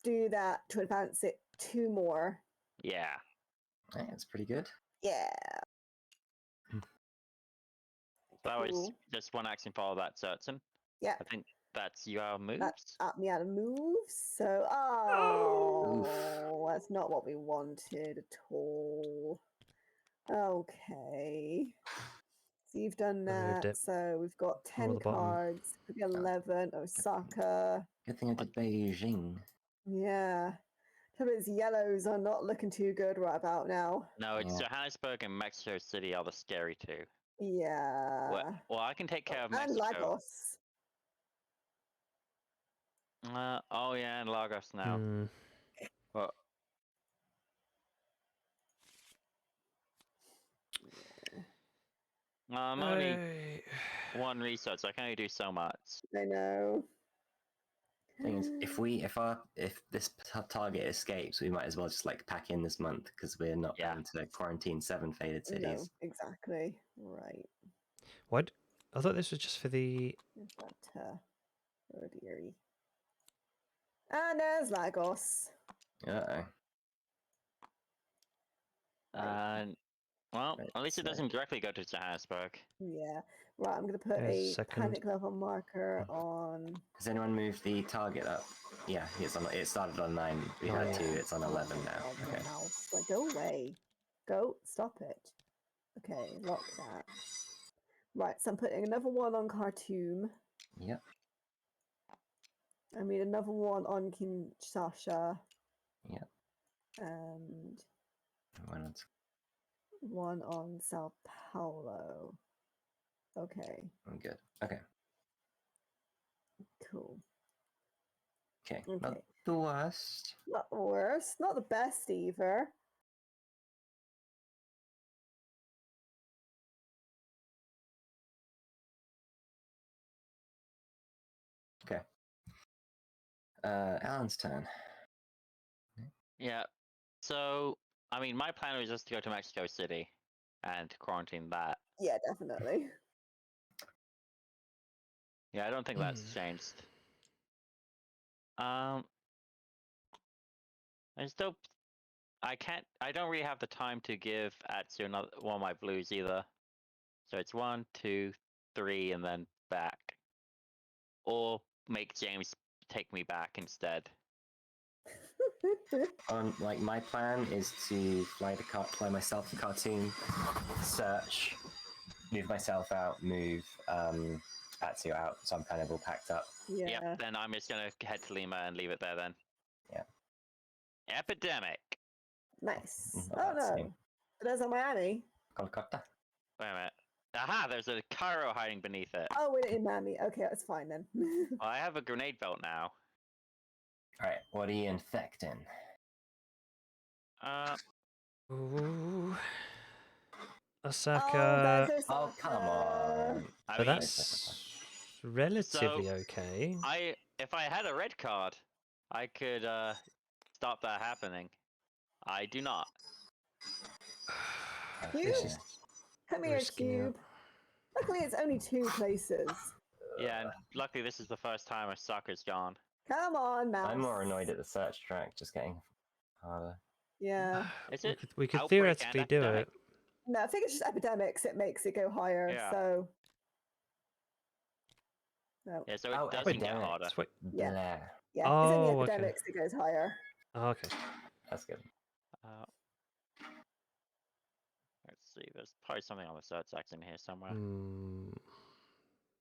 do that to advance it 2 more. Yeah. Yeah, it's pretty good. Yeah. So that was Cool. just one action follow that searching. Yeah. I think that's your moves. That's up me out of moves. So, that's not what we wanted at all. Okay. So you've done Removed that. it. So we've got More 10 the bottom. cards. Could be 11. Osaka. Good thing I did Beijing. Yeah. Trouble is, yellows are not looking too good right about now. No, it's Yeah. Johannesburg and Mexico City are the scary two. Yeah. Well, I can take care of And Mexico. Lagos. Oh yeah, and Lagos now. Hmm. But I'm only one research. I can only do so much. I know. Thing is, if this target escapes, we might as well just like pack in this month because we're not Yeah. going to quarantine 7 faded No, cities. exactly. Right. What? I thought this was just for the. Is that oh dearie. And there's Lagos. Uh-oh. Well, Right, at least it so- doesn't directly go to Johannesburg. Yeah. Right, I'm gonna put There's a second. panic level marker on Has anyone moved the target up? Yeah, it's on. It started on 9. We had 2. It's on 11 now. Okay. mouse. Like, go away. Go, stop it. Okay, lock that. Right, so I'm putting another one on Khartoum. Yep. I mean another one on Kinshasa. Yep. And Why not? one on Sao Paulo. Okay, I'm good. Okay. cool. Okay. Okay. Not the worst. Not the worst, not the best either. Okay. Alan's turn. Yeah. So, I mean, my plan was just to go to Mexico City and quarantine that. Yeah, definitely. Yeah, I don't think that's changed. I still, I don't really have the time to give Atsu another one of my blues either. So it's 1, 2, 3, and then back. Or make James take me back instead. Like my plan is to fly myself to Khartoum, search, move myself out, move Atsu out, so I'm kind of all packed up. Yeah. Yep, then I'm just gonna head to Lima and leave it there then. Yeah. Epidemic! Nice. Not Oh that no. soon. There's a Miami. Kolkata. Wait a minute. Aha, there's a Cairo hiding beneath it. Oh, we're in Miami. Okay, that's fine then. Oh, I have a grenade belt now. Alright, what are you infecting? Ooh. Oh, Osaka. there's Oh, come on. I But mean, that's relatively okay. if I had a red card, I could stop that happening. I do not. Cube? This is Come here, risking it. Cube. Luckily, it's only 2 places. Yeah, and luckily this is the first time a sucker's gone. Come on, mouse. I'm more annoyed at the search track just getting harder. Yeah. Is We it we could Outbreak and theoretically do Epidemic? it. No, I think it's just epidemics. It makes it go higher. Yeah. So. No. Yeah, so it Oh, doesn't get Epidemic. harder. Sweet. Yeah. Blah. Yeah. It's only Oh, okay. epidemics that goes higher. Oh, okay. That's good. Let's see, there's probably something on the search section here somewhere. Hmm.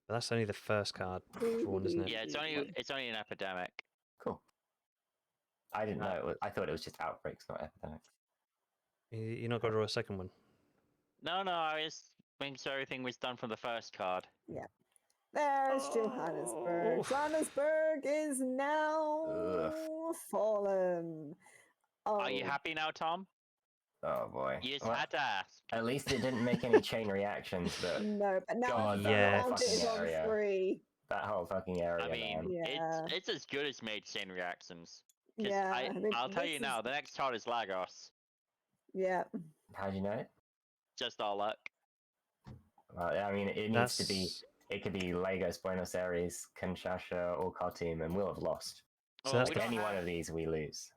But that's only the first card for one, isn't it? Yeah, it's only an epidemic. Cool. I didn't know Uh, it was. I thought it was just outbreaks, not epidemics. You're not going to draw a second one. No, I was making sure everything was done from the first card. There's Johannesburg. Oh. Johannesburg is now fallen. Oh, Are you happy now, Tom? Oh boy. You just Well, had to ask. at least it didn't make any chain reactions, but No, but now God, the that Yeah. whole round is fucking on area. 3. That whole fucking area, I mean, man. Yeah. it's as good as made chain reactions. 'Cause Yeah. I mean, I'll tell you this now, is- the next card is Lagos. Yeah. How'd you know it? Just all luck. Well, I mean, it needs to be. That's It could be Lagos, Buenos Aires, Kinshasa, or Khartoum, and we'll have lost. So Well, that's we the don't Any one have- of these, we lose.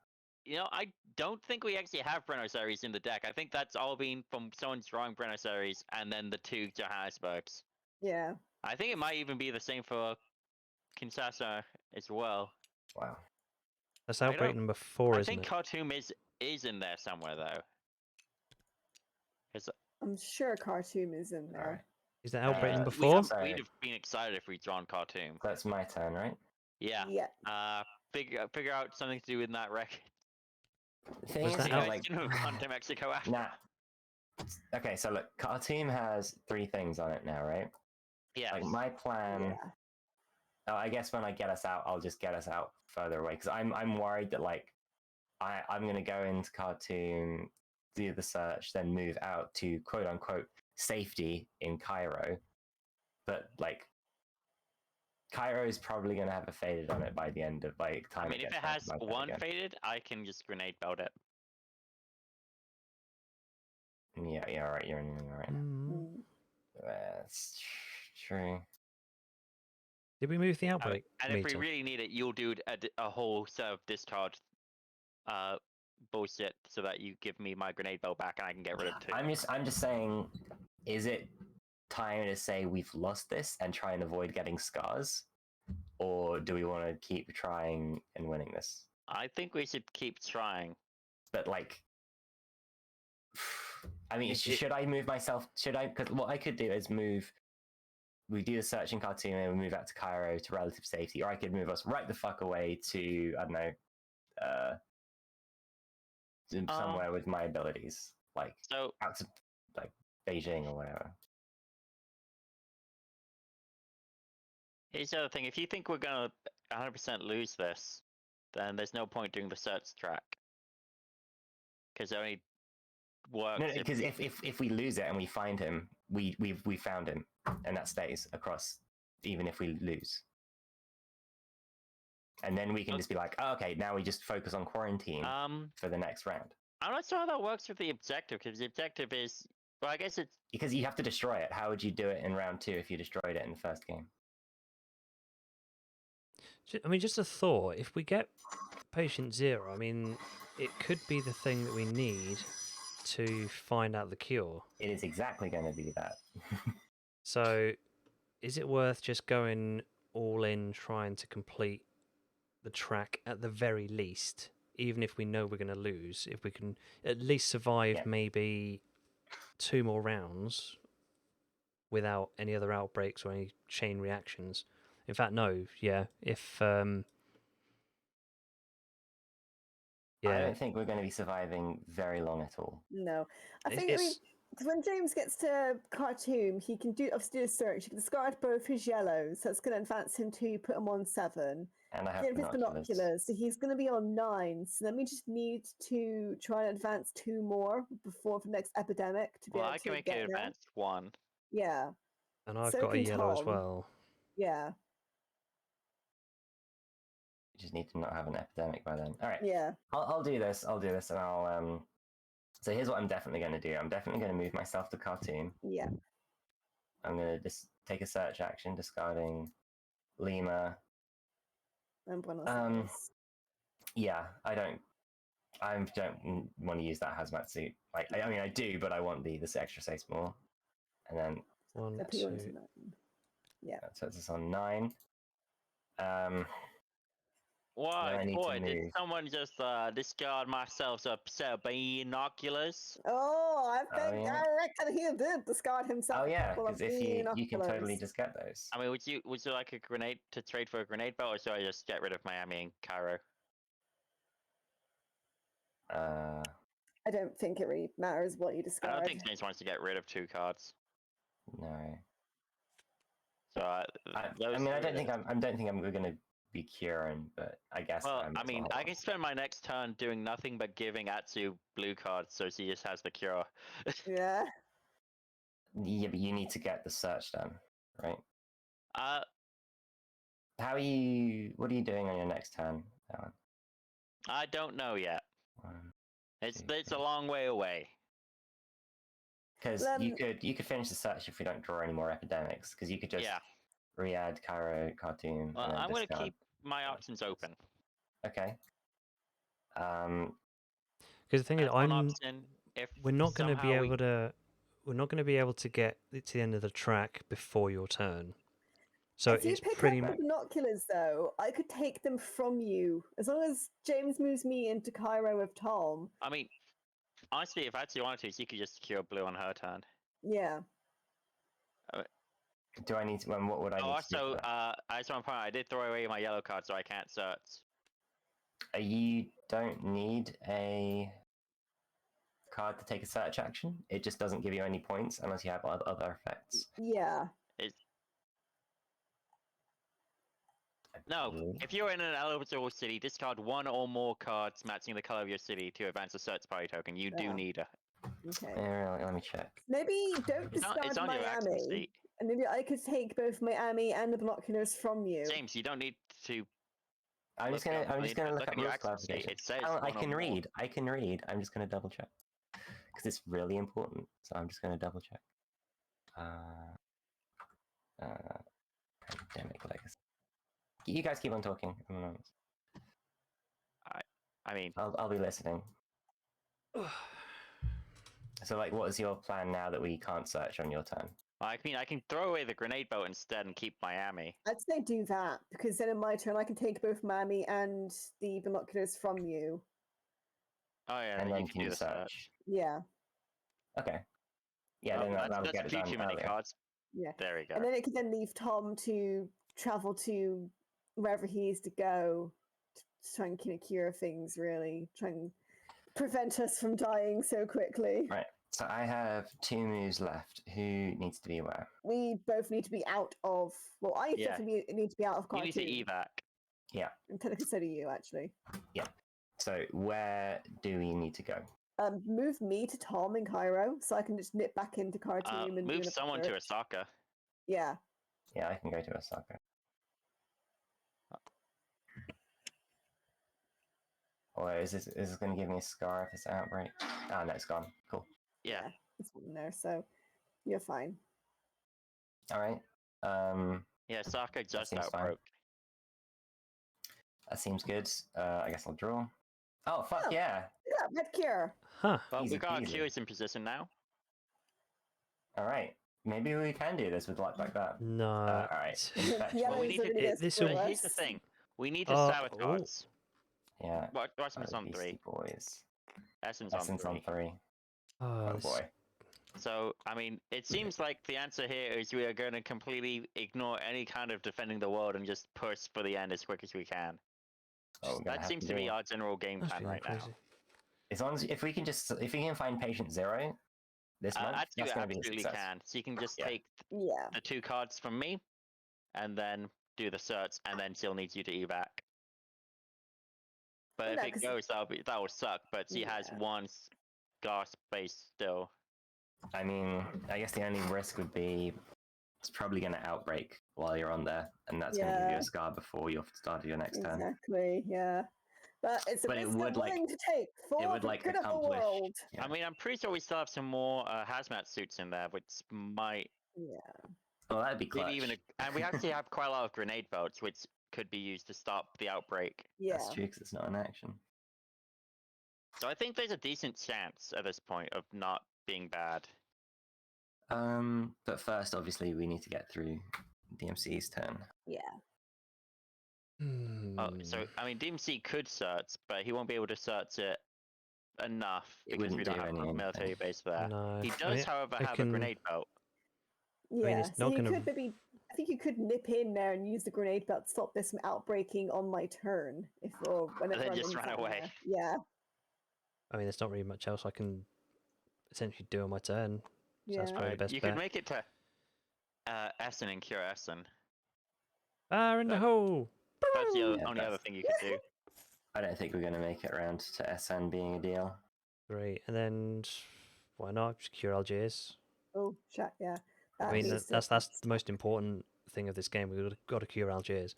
You know, I don't think we actually have Buenos Aires in the deck. I think that's all been from someone's drawing Buenos Aires and then the 2 Johannesburgs. Yeah. I think it might even be the same for Kinshasa as well. Wow. that's I outbreak don't- number 4, I isn't think it? Khartoum is in there somewhere though. 'Cause, I'm sure Khartoum is in there. Alright. Is that outbreak number we'd 4? have, Sorry. we'd have been excited if we'd drawn Khartoum. That's my turn, right? Yeah. Yeah. Figure out something to do with that record. The thing Was is, that You out- guys like, shouldn't have gone to Mexico after. nah. Okay, so look, Khartoum has 3 things on it now, right? Yes. Like my plan. Yeah. I guess when I get us out, I'll just get us out further away because I'm worried that like I'm gonna go into Khartoum, do the search, then move out to quote unquote safety in Cairo, but like Cairo is probably gonna have a faded on it by the end of like time. I mean, if gets it back has like that one again. faded, I can just grenade belt it. Yeah, right. You're right. Mm. Mm. That's true. Did we move the outbreak And if we meter? really need it, you'll do a whole set of discard bullshit so that you give me my grenade belt back and I can get rid of 2. I'm just saying, is it time to say we've lost this and try and avoid getting scars, or do we want to keep trying and winning this? I think we should keep trying. But like, I mean, It- should I move myself? Should I? Because what I could do is move. We do the search in Khartoum and we move out to Cairo to relative safety, or I could move us right the fuck away to I don't know, somewhere with my abilities, like So out to like Beijing or whatever. here's the other thing: if you think we're gonna 100% lose this, then there's no point doing the search track because it only works. No, because if we lose it and we find him, we found him, and that stays across, even if we lose. And then we can just be like, oh, okay, now we just focus on quarantine for the next round. I'm not sure how that works with the objective because the objective is, well, I guess it's Because you have to destroy it. How would you do it in round 2 if you destroyed it in the first game? I mean, just a thought. If we get patient 0, I mean, it could be the thing that we need to find out the cure. It is exactly going to be that. So, is it worth just going all in trying to complete the track at the very least, even if we know we're going to lose? If we can at least survive Yeah. maybe 2 more rounds without any other outbreaks or any chain reactions. In fact, no, yeah. If I yeah, don't think we're going to be surviving very long at all. No. I It's- think I mean, it's- 'cause when James gets to Khartoum, he can obviously do a search. He can discard both his yellows. So that's going to advance him to put him on 7. And I have Get his binoculars. binoculars. So he's going to be on 9. So then we just need to try and advance 2 more before the next epidemic to be well, able I can to make get it there. advance 1. Yeah. and I've so got a can yellow as Tom. well. Yeah. You just need to not have an epidemic by then. All right. Yeah. I'll do this. I'll do this, and I'll So here's what I'm definitely going to do. I'm definitely going to move myself to cartoon. Yeah. I'm going to just take a search action, discarding Lima. And Buenos Um, Aires. Yeah, I don't want to use that hazmat suit. Like, I mean, I do, but I want this extra space more. And then One, So put you into 2. 9. Yeah. that puts us on 9. Then What? I need to Boy, did move. someone just discard myself a set of binoculars? Oh, I Oh, think yeah. I reckon he did discard himself. Oh a yeah, couple of because if you can totally binoculars. just get those. I mean, would you like a grenade to trade for a grenade belt, or should I just get rid of Miami and Cairo? I don't think it really matters what you I discard. don't think James wants to get rid of 2 cards. No. So I mean, I don't think I'm going to be curing, but I guess. Well, I'm I mean, I can spend my next turn doing nothing but giving Atsu blue cards, so she just has the cure. Yeah. Yeah, but you need to get the search done, right? Uh, How are you? What are you doing on your next turn, Alan? I don't know yet. One, It's 2, a long way away. Because Then- you could finish the search if we don't draw any more epidemics. Because you could just Yeah. re-add Cairo cartoon. Well, and then I'm going to discard. keep my Yeah. options open. Okay. Because the thing is, That's one option. If we're not going to be somehow we- able to. We're not going to be able to get to the end of the track before your turn. So if you it's pick pretty up much. the binoculars, though, I could take them from you as long as James moves me into Cairo with Tom. I mean, honestly, if Atsu wanted to, she could just cure blue on her turn. Yeah. do I need to? What would I need to do? Also, For that? I just want to point out, I did throw away my yellow card, so I can't search. You don't need a card to take a search action. It just doesn't give you any points unless you have other effects. Yeah. No, believe. if you're in an eligible city, discard 1 or more cards matching the color of your city to advance a search party token. You do Yeah. need a. Okay. Let me check. Maybe don't It's discard on your action Miami, sheet. and maybe I could take both Miami and the binoculars from you. James, you don't need to. I'm just gonna look up at your rules action sheet. clarification. It says Alan, I 1 or can more. read. I can read. I'm just gonna double check because it's really important. So I'm just gonna double check. Pandemic legacy. You guys keep on talking. I mean, I'll be listening. So, like, what is your plan now that we can't search on your turn? I can throw away the grenade boat instead and keep Miami. I'd say do that, because then in my turn I can take both Miami and the binoculars from you. Oh yeah, And then then you can do the search. Yeah. Okay. Yeah, Oh, then that'll that's get a it few done too many earlier. cards. Yeah. There we go. And then it could then leave Tom to travel to wherever he needs to go to try and kind of cure things, really. Try and prevent us from dying so quickly. Right. So I have 2 moves left. Who needs to be where? We both need to be out of. Well, I Yeah. definitely need to be out of You cartoon. need to evac. Yeah. And technically so do you, actually. So where do we need to go? Move me to Tom in Cairo so I can just nip back into cartoon and do Move an someone to search. Osaka. Yeah. Yeah, I can go to Osaka. Or is this going to give me a scar if it's outbreak? Oh, no, it's gone. Cool. Yeah. It's in there, so you're fine. All right. Yeah, Osaka just seems fine. outbroke. That seems good. I guess I'll draw. Oh, fuck Oh. yeah. Yeah, red cure. Huh. Well, Easy we got our peasy. cures in position now. All right. Maybe we can do this with luck like that. No. All right. Yeah, Well, we those need are to- gonna get this But will- here's the worse. thing. We need to Oh. sabotage. Yeah. Watch this on 3. Beastie Boys. Essence Essence on on 3. 3. Oh, Oh this- boy. So, I mean, it seems like the answer here is we are going to completely ignore any kind of defending the world and just push for the end as quick as we can. Oh, we're gonna That have seems to to do be it. our general game That's plan being right crazy. now. As long as if we can find patient 0 this month, Atsu that's going to be a absolutely success. can. So you can just Yeah. take Yeah. the 2 cards from me, and then do the search, and then she'll need you to evac. But Well, if no, it 'cause- goes, that will suck. But she has Yeah. 1 scar space still. I mean, I guess the only risk would be it's probably going to outbreak while you're on there, and that's going to give you a scar before you've started your next turn. Exactly, yeah. But it's a But it risk I'm would, like- willing to take for it would, the like, good of the accomplish- world. Yeah. I mean, I'm pretty sure we still have some more hazmat suits in there, which might Yeah. Well, that'd be clutch. maybe even. And we actually have quite a lot of grenade belts, which could be used to stop the outbreak. Yeah. That's true, because it's not an action. So I think there's a decent chance at this point of not being bad. But first, obviously, we need to get through DMC's turn. Yeah. Oh, so I mean, DMC could search, but he won't be able to search it enough It because we wouldn't don't do have a anything. military base there. No. He I does, mean, however, I have can- a grenade belt. Yeah. it's So not you gonna- could maybe I think you could nip in there and use the grenade belt to stop this from outbreaking on my turn if or whenever then I'm just run inside away. there. Yeah. I mean, there's not really much else I can essentially do on my turn. So Yeah. that's probably the best You bet. could make it to Essen and cure Essen. Ah, in the that- hole! That's the Yeah, only other that's- thing you could do. I don't think we're going to make it around to SN being a deal. Great. And then why not just cure Algiers? Oh, shit, yeah. I mean, needs to that's fix. the most important thing of this game. We've got to cure Algiers.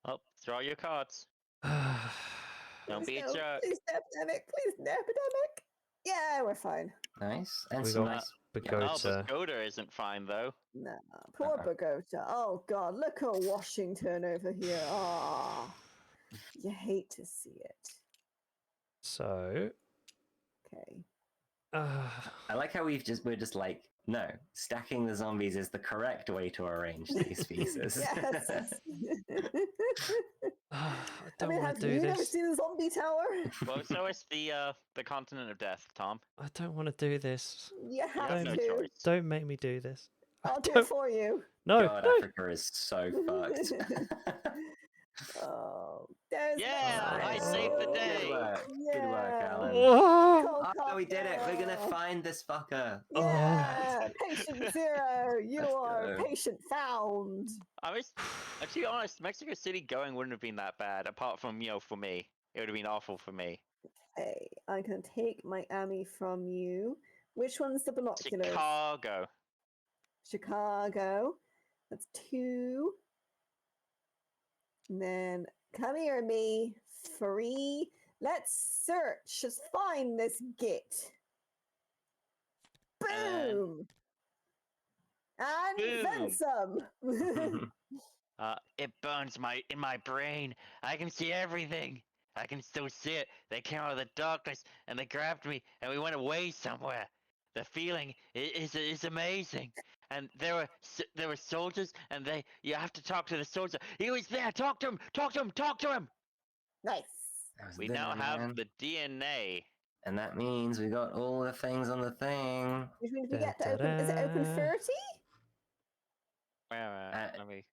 Oh, throw your cards. Don't Please be a no, jerk. Please no epidemic. Please no epidemic. Yeah, we're fine. Nice. And We some got- nice. Oh, Bogota. but Goda isn't fine though. No, poor Uh-uh. Bogota. Oh God, look at Washington over here. Ah, you hate to see it. So, Okay. I like how we're just like, no, stacking the zombies is the correct way to arrange these pieces. Yes. I I don't mean, want have to do you never this. seen the zombie tower? Well, so is the continent of death, Tom. I don't want to do this. You have have no to. choice. Don't make me do this. I'll do Don't- it for you. No, God, no. Africa is so fucked. Oh, there's Yeah, I saved the Mexico. day. Good work. Good work, Yeah. Alan. Oh, Oh, we did it. We're going to find this fucker. Yeah, patient zero. You Let's are go. patient found. I was, to be honest, Mexico City going wouldn't have been that bad, apart from, for me. It would have been awful for me. Hey, I can take Miami from you. Which one's the binoculars? Chicago. Chicago. That's 2. And then come here, me. 3. Let's search. Let's find this git. And Boom. And then Boom. some. It burns in my brain. I can see everything. I can still see it. They came out of the darkness and they grabbed me and we went away somewhere. The feeling is amazing. And there were soldiers and you have to talk to the soldier. He was there. Talk to him. Talk to him. Talk to him. Nice. That was We there, now have man. the DNA. And that means we got all the things on the thing. Which means we get to open. Is it open 30? Let me.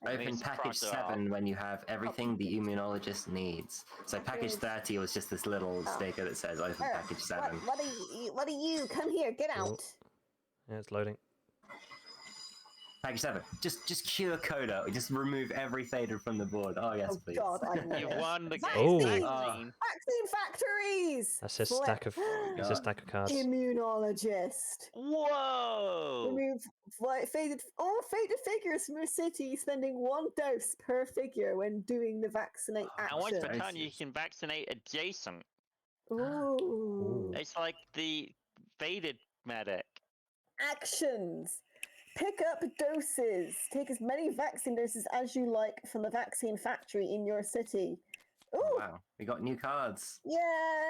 Let me Open just package cross it off. 7 when you have everything the immunologist needs. So package Package- 30 was just this little sticker that says open package 7. What are you? Come here. Get Oh. out. yeah, it's loading. Package 7. Just cure Coda. Just remove every fader from the board. Oh yes, Oh, please. God, I knew You've it. won the game. Oh. Vaccine. Vaccine factories. That's a Flip. stack of. It's a God. stack of cards. Immunologist. Whoa! Remove faded figures from your city, spending 1 dose per figure when doing the vaccinate And once per action. turn, you can vaccinate adjacent. Ooh. It's like the faded medic. Actions. Pick up doses. Take as many vaccine doses as you like from the vaccine factory in your city. Ooh. Oh, wow, we got new cards. Yay!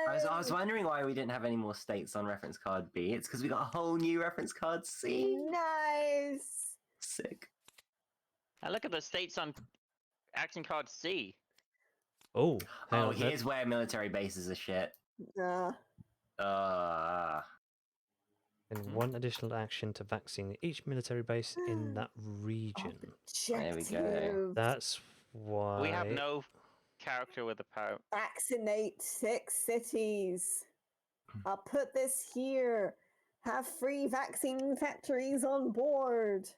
I was wondering why we didn't have any more states on reference card B. It's because we got a whole new reference card C. Nice. Sick. And look at the states on action card C. Oh, hang Oh, on. that- here's where military bases are shit. Uh, And one additional action to vaccine each military base in that region. There we go. Objective. That's why. We have no character with a power. Vaccinate 6 cities. I'll put this here. Have free vaccine factories on board.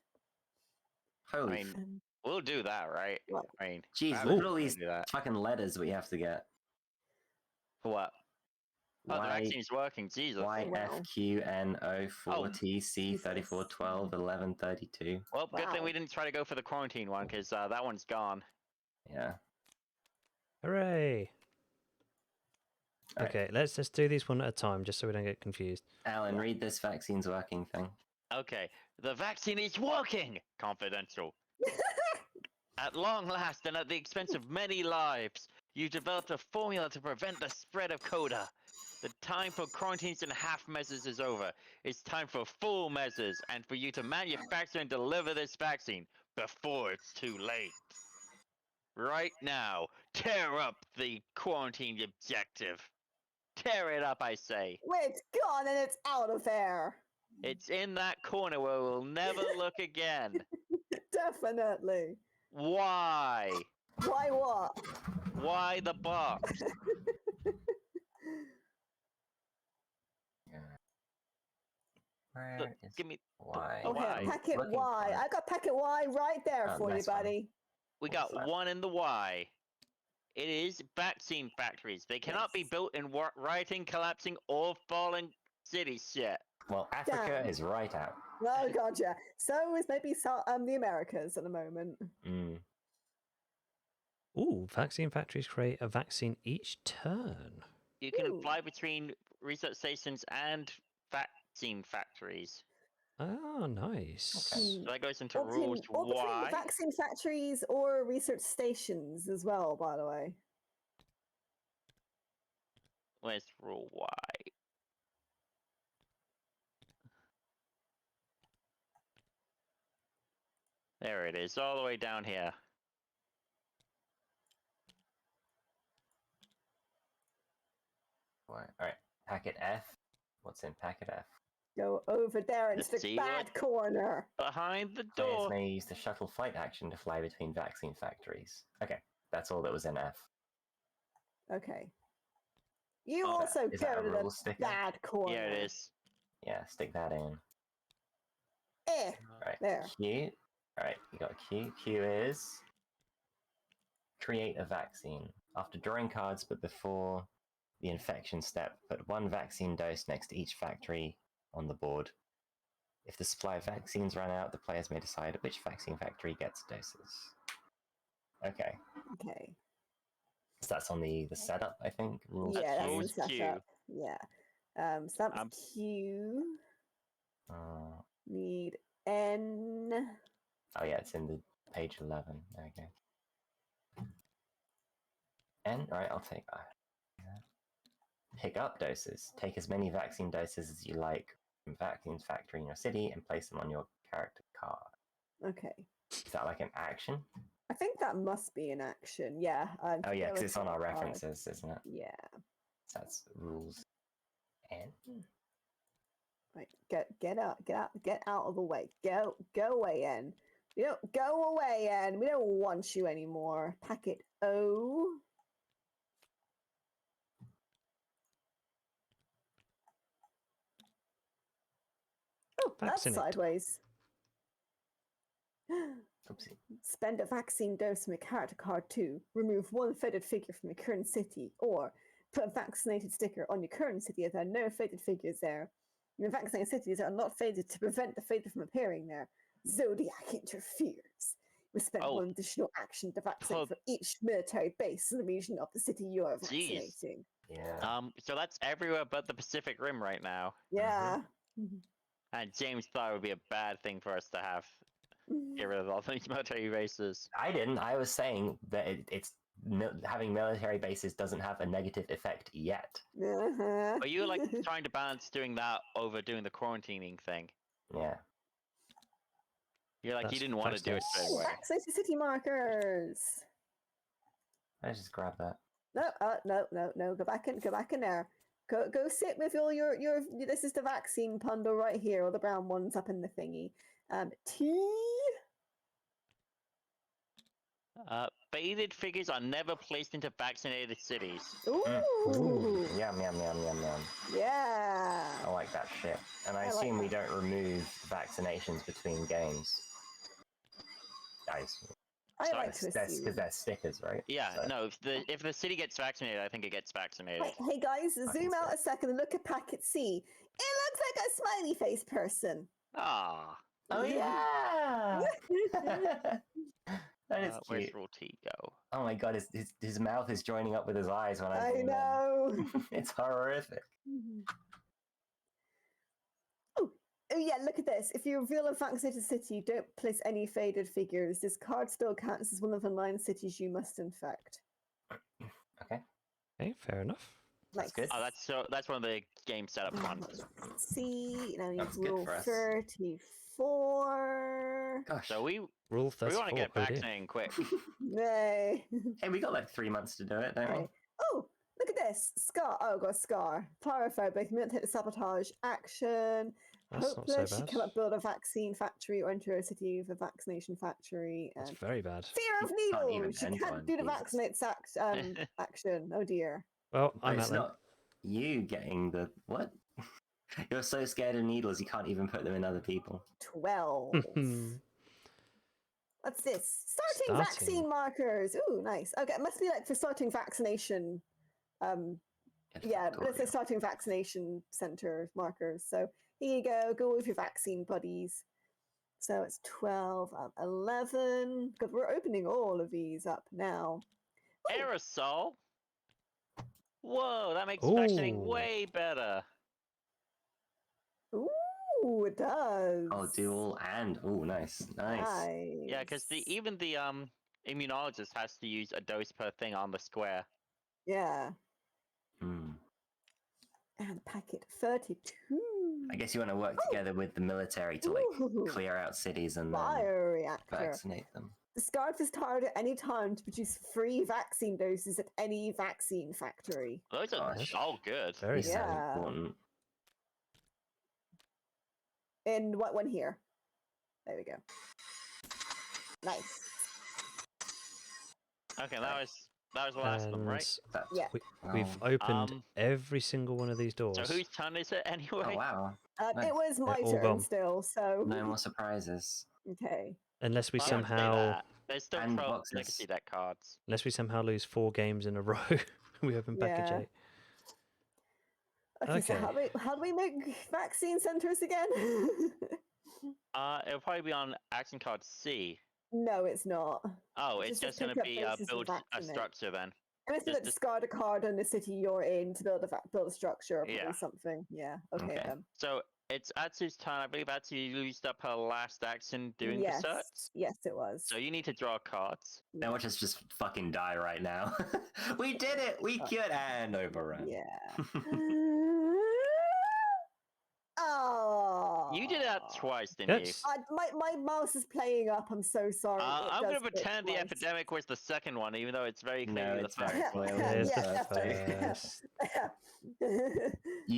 holy I mean, we'll do that, right? What? I mean, jeez, I look would at all these do that. fucking letters we have to get. For what? Oh, the vaccine's working. Jesus. YFQNO4TC34121132. Well, good thing Wow. we didn't try to go for the quarantine one, because that one's gone. Yeah. Hooray! Alright. Okay, let's just do these one at a time, just so we don't get confused. Alan, read this vaccine's working thing. Okay, the vaccine is working! Confidential. At long last, and at the expense of many lives, you developed a formula to prevent the spread of Coda. The time for quarantines and half measures is over. It's time for full measures, and for you to manufacture and deliver this vaccine before it's too late. Right now, tear up the quarantine objective. Tear it up, I say. It's gone and it's out of there. It's in that corner where we'll never look again. Definitely. Why? Why what? Why the box? Look, Where is give me. Y? Oh, Okay, why? packet Looking Y. for it. I got packet Y right there Oh, for you, nice one. buddy. We What's got that? one in the Y. It is vaccine factories. They cannot be Yes. built in rioting, collapsing, or falling cities yet. Well, Africa Damn. is right out. Oh, gotcha. So is maybe the Americas at the moment. Mm. Ooh, vaccine factories create a vaccine each turn. You can Ooh. fly between research stations and vaccine factories. Oh, nice. Okay. So that goes into Or between, rules or between Y. vaccine factories or research stations as well, by the way. Where's rule Y? There it is, all the way down here. All right. Packet F. What's in packet F? Go over there Let's into the see bad what- corner. Behind the Players door. may use the shuttle flight action to fly between vaccine factories. Okay, that's all that was in F. Okay. You Oh, also is that go a to the rule sticker? bad corner. Yeah, it is. Yeah, stick that in. Right. There. Q. Alright, you got Q. Q is create a vaccine. After drawing cards, but before the infection step, put one vaccine dose next to each factory on the board. If the supply of vaccines run out, the players may decide which vaccine factory gets doses. Okay. Okay. So that's on the setup, I think. Rules Yeah, Q. that's the rules Q. setup. Yeah. So that was Um, Q. Uh, Need N. oh yeah, it's in the page 11. Okay. And right, I'll take pick up doses. Take as many vaccine doses as you like from vaccine factory in your city and place them on your character card. Okay. Is that like an action? I think that must be an action. Yeah. Oh yeah, because it's on our reference. references, isn't it? Yeah. So that's rules. And Right. Get out of the way. Go away, N. Go away, N. We don't want you anymore. Packet O. Oh, that's Vaccinate. sideways. oopsie. Spend a vaccine dose from your character card to remove one faded figure from your current city, or put a vaccinated sticker on your current city if there are no faded figures there. Your vaccinated cities are not faded to prevent the faded from appearing there. Zodiac interferes. You spend Oh. one additional action to vaccinate Oh. for each military base in the region of the city you are Jeez. vaccinating. Yeah. So that's everywhere but the Pacific Rim right now. Yeah. And James thought it would be a bad thing for us to have get rid of all these military bases. I didn't. I was saying that having military bases doesn't have a negative effect yet. Uh-huh. But you were like trying to balance doing that over doing the quarantining thing. Yeah. You're like, you That's didn't want to do it vaccinated. straight away. Vaccinated city markers. Let's just grab that. No. Go back in there. Go sit with all your. This is the vaccine bundle right here. All the brown ones up in the thingy. T. Faded figures are never placed into vaccinated cities. Ooh. Yum, yum, yum, yum, yum. Yeah. I like that shit. And I I like assume we that. don't remove vaccinations between games. Guys. I Sorry? like to That's assume. because they're stickers, right? Yeah, So- no. If the city gets vaccinated, I think it gets vaccinated. Hey guys, zoom out sick. a second and look at packet C. It looks like a smiley face person. Ah, Oh yeah. That is where's cute. Rule T go? Oh my god, his mouth is joining up with his eyes when I I zoom in. know. It's horrific. Oh, yeah, look at this. If you reveal a vaccinated city, don't place any faded figures. This card still counts as one of the 9 cities you must infect. Okay. Okay, fair enough. That's good. Oh, that's one of the game setup ones. See, now we That's need good rule for us. 34. Gosh. So we Rule 34. want to get oh dear. vaccinating quick. Nay. Hey, we got like 3 months to do it, don't we? Okay. Oh, look at this. Scar. Oh, got a scar. Pyrophobic. Meant to hit the sabotage action. That's not so Hopeless. You bad. cannot build a vaccine factory or enter a city with a vaccination factory. That's And very bad. fear of You can't even needles. You enter can't one, do the Jesus. vaccinate action. Oh dear. Well, But I'm it's out then. not you getting the what? You're so scared of needles you can't even put them in other people. 12. What's this? Starting vaccine Starting. markers. Ooh, nice. Okay, it must be like for starting vaccination. Yeah, let's say starting vaccination center markers. So here you go. Go with your vaccine buddies. So it's 12 out of 11. Because we're opening all of these up now. Aerosol. Whoa, that makes Ooh. vaccinating way better. Ooh, it does. Oh, dual and nice. Yeah, because Nice. even the immunologist has to use a dose per thing on the square. Yeah. Hmm. And packet 32. I guess you want to work together with the military to like Ooh. clear out cities and then Bioreactor. vaccinate them. Discard this card at any time to produce free vaccine doses at any vaccine factory. Those are Gosh. all good. Very These good. sound Yeah. important. And what one here? There we go. Nice. Okay, that was the last of them, right? That's, Yeah. We've oh, opened every single one of these doors. So whose turn is it anyway? oh wow. Nice. It was my all turn gone. still, so. No more surprises. Okay. Unless we Well, I wouldn't say somehow, that. There's still And pro boxes. legacy deck cards. lose 4 games in a row, we open package Yeah. 8. Okay, so Okay. how do we make vaccine centers again? It'll probably be on action card C. No, it's not. Oh, It's it's just just to gonna pick up be places to build a vaccinate. structure then. And it's Just like discard a card on the city you're in to build a structure or probably Yeah. something. Yeah. Okay, Okay. then. So it's Atsu's turn. I believe Atsu used up her last action doing Yes. the search. Yes, it was. So you need to draw cards. Now watch us just fucking die right now. We did it! We cured and overrun. Yeah. Oh. You did that twice, didn't you? Yes. My mouse is playing up. I'm so sorry. It I'm does gonna glitch pretend the twice. epidemic was the second one, even though it's very No, clearly it's the first. very clearly There's Yeah. the first.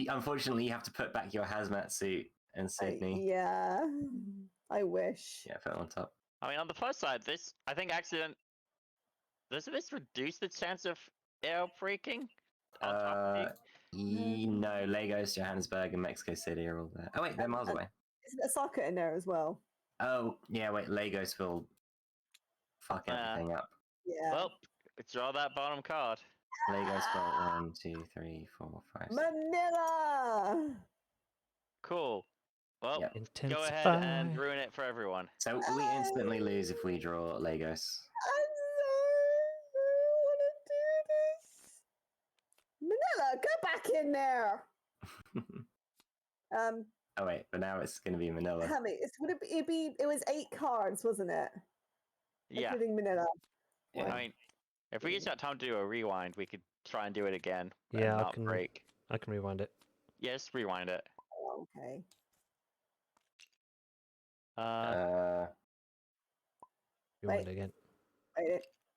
Unfortunately, you have to put back your hazmat suit in Sydney. Yeah. I wish. Yeah, put it on top. I mean, on the plus side, this I think doesn't this reduce the chance of air breaking? On top of you? No, Lagos, Johannesburg, and Mexico City are all there. Oh wait, they're miles away. Isn't a socket in there as well? Oh yeah, wait, Lagos will fuck everything up. Yeah. Well, draw that bottom card. Lagos got 1, 2, 3, 4, 5, 6. Manila. Cool. Well, Yep. go ahead Intensify. and ruin it for everyone. So we instantly lose if we draw Lagos. I'm sorry. I want to do this. Manila, go back in there. Oh wait, but now it's going to be Manila. How many? It was 8 cards, wasn't it? Yeah. Including Manila. Yeah. I mean, if we just got time to do a rewind, we could try and do it again. And Yeah, not break. I can rewind it. Yes, rewind it. Oh, okay. Rewind Wait. it again.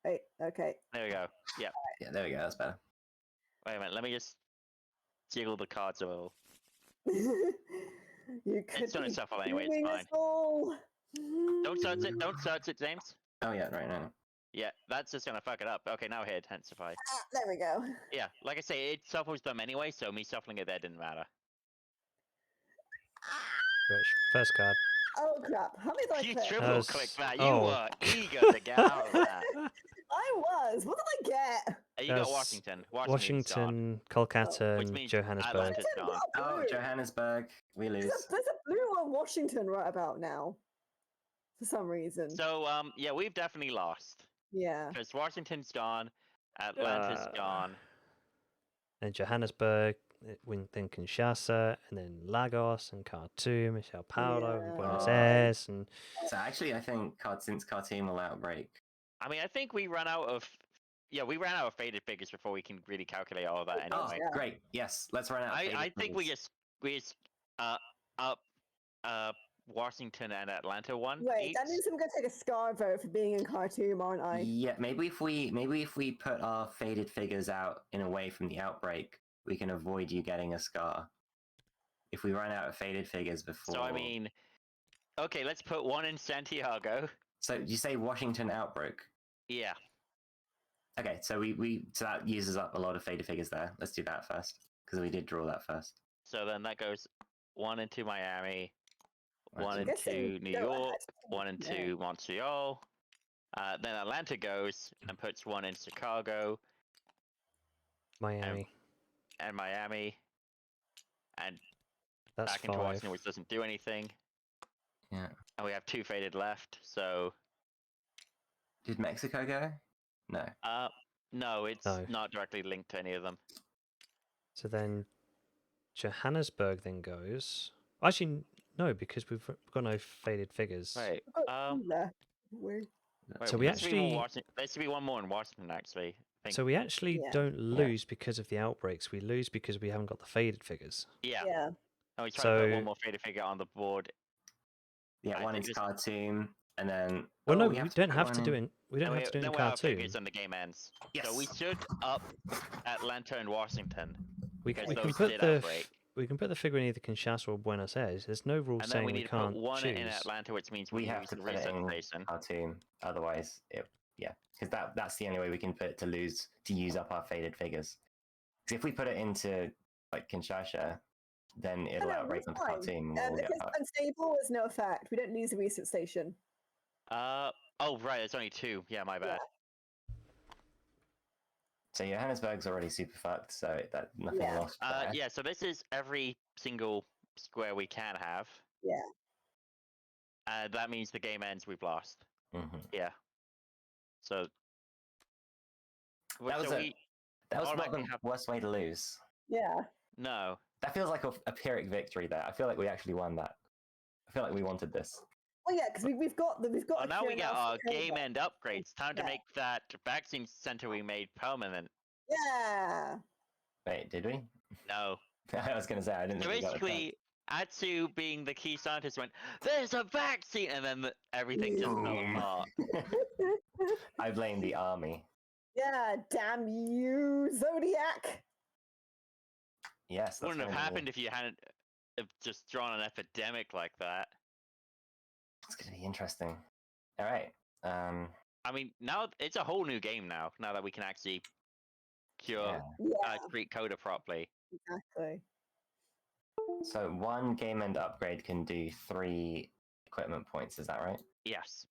Wait, okay. There we go. Yeah. Yeah, there we go. That's better. Wait a minute. Let me just jiggle the cards a little. You could It's gonna be shuffle anyway. It's doing fine. us all. Don't search it. Don't search it, James. Oh yeah, right now. Yeah, that's just gonna fuck it up. Okay, now here, intensify. Ah, there we go. Yeah, like I say, it shuffles them anyway, so me shuffling it there didn't matter. Right, first card. Oh crap! How many did I You click? triple was- clicked that. You oh. were eager to get out of that. I was. What did I get? You got That's Washington. Washington's gone, Washington, Kolkata, which and means Johannesburg. Atlanta's Washington gone. got Oh, blue. Johannesburg, we lose. There's a blue on Washington right about now. For some reason. So yeah, we've definitely lost Yeah. because Washington's gone, Atlanta's gone. Then Johannesburg, then Kinshasa, and then Lagos and Khartoum and Sao Paulo and Yeah. Buenos Oh. Aires and So actually, I think since Khartoum will outbreak. I mean, I think we ran out of. Yeah, we ran out of faded figures before we can really calculate all that Oh, anyway. Yeah. great! Yes, let's run out. I think we just up Washington and Atlanta one. Wait, that each. means I'm gonna take a scar vote for being in Khartoum, aren't I? Yeah, maybe if we put our faded figures out in a way from the outbreak, we can avoid you getting a scar. If we run out of faded figures before. So I mean, okay, let's put one in Santiago. So you say Washington outbroke? Yeah. Okay, so so that uses up a lot of faded figures there. Let's do that first because we did draw that first. So then that goes one into Miami, Right. one I'm guessing into New go York, ahead. one into Montreal. Then Atlanta goes and puts one in Chicago Miami. and Miami, and That's back into 5. Washington, which doesn't do anything. Yeah. And we have 2 faded left. So Did Mexico go? No. no, it's No. not directly linked to any of them. So then Johannesburg then goes. Actually, no, because we've got no faded figures. Right. I've got two left. Weird. Wait, So we there should be more actually- Washington- there should be one more in Washington actually. I think. So we actually Yeah. don't lose because of the outbreaks. We lose because we haven't got the faded figures. Yeah. Yeah. And we try to put So- one more faded figure on the board. Yeah, I one think in this- Khartoum, and then. Well, no, we we to don't put have one to do in- it. We don't have to do it in Then we have Khartoum. figures and the game ends. Yes. So we should up Atlanta and Washington. We, because we can those put did the outbreak. we can put the figure in either Kinshasa or Buenos Aires. There's no rule And then saying we we need to put can't one choose. in Atlanta, which means We we have use to the put it research in station. Khartoum. Otherwise, because that's the only way we can put it to use up our faded figures. Because if we put it into like Kinshasa, then it'll no, outbreak it's onto fine. Khartoum. And we'll get Because fucked. unstable is no effect. We don't use the research station. Oh right, there's only 2. Yeah, my bad. So Johannesburg's already super fucked. So that nothing Yeah. lost there. Yeah, so this is every single square we can have. Yeah. That means the game ends. We've lost. Mhm. Yeah. So. That was so a- That was not automatically the have- worst way to lose. Yeah. No. That feels like a Pyrrhic victory there. I feel like we actually won that. I feel like we wanted this. Well, yeah, because we've got Well, a now we cure get for our COVID. game end upgrades. Time to Yeah. make that vaccine center we made permanent. Yeah. Wait, did we? No. I was gonna say I didn't So think we got a chance. basically, Atsu, being the key scientist, went, "There's a vaccine," and then everything just fell Boom. apart. I blame the army. Yeah, damn you, Zodiac. Yes, that's Wouldn't have gonna be- happened if you hadn't have just drawn an epidemic like that. It's gonna be interesting. All right. I mean, now it's a whole new game now. Now that we can actually cure Yeah. Yeah, treat Coda properly. exactly. So one game end upgrade can do 3 equipment points. Is that right? Yes.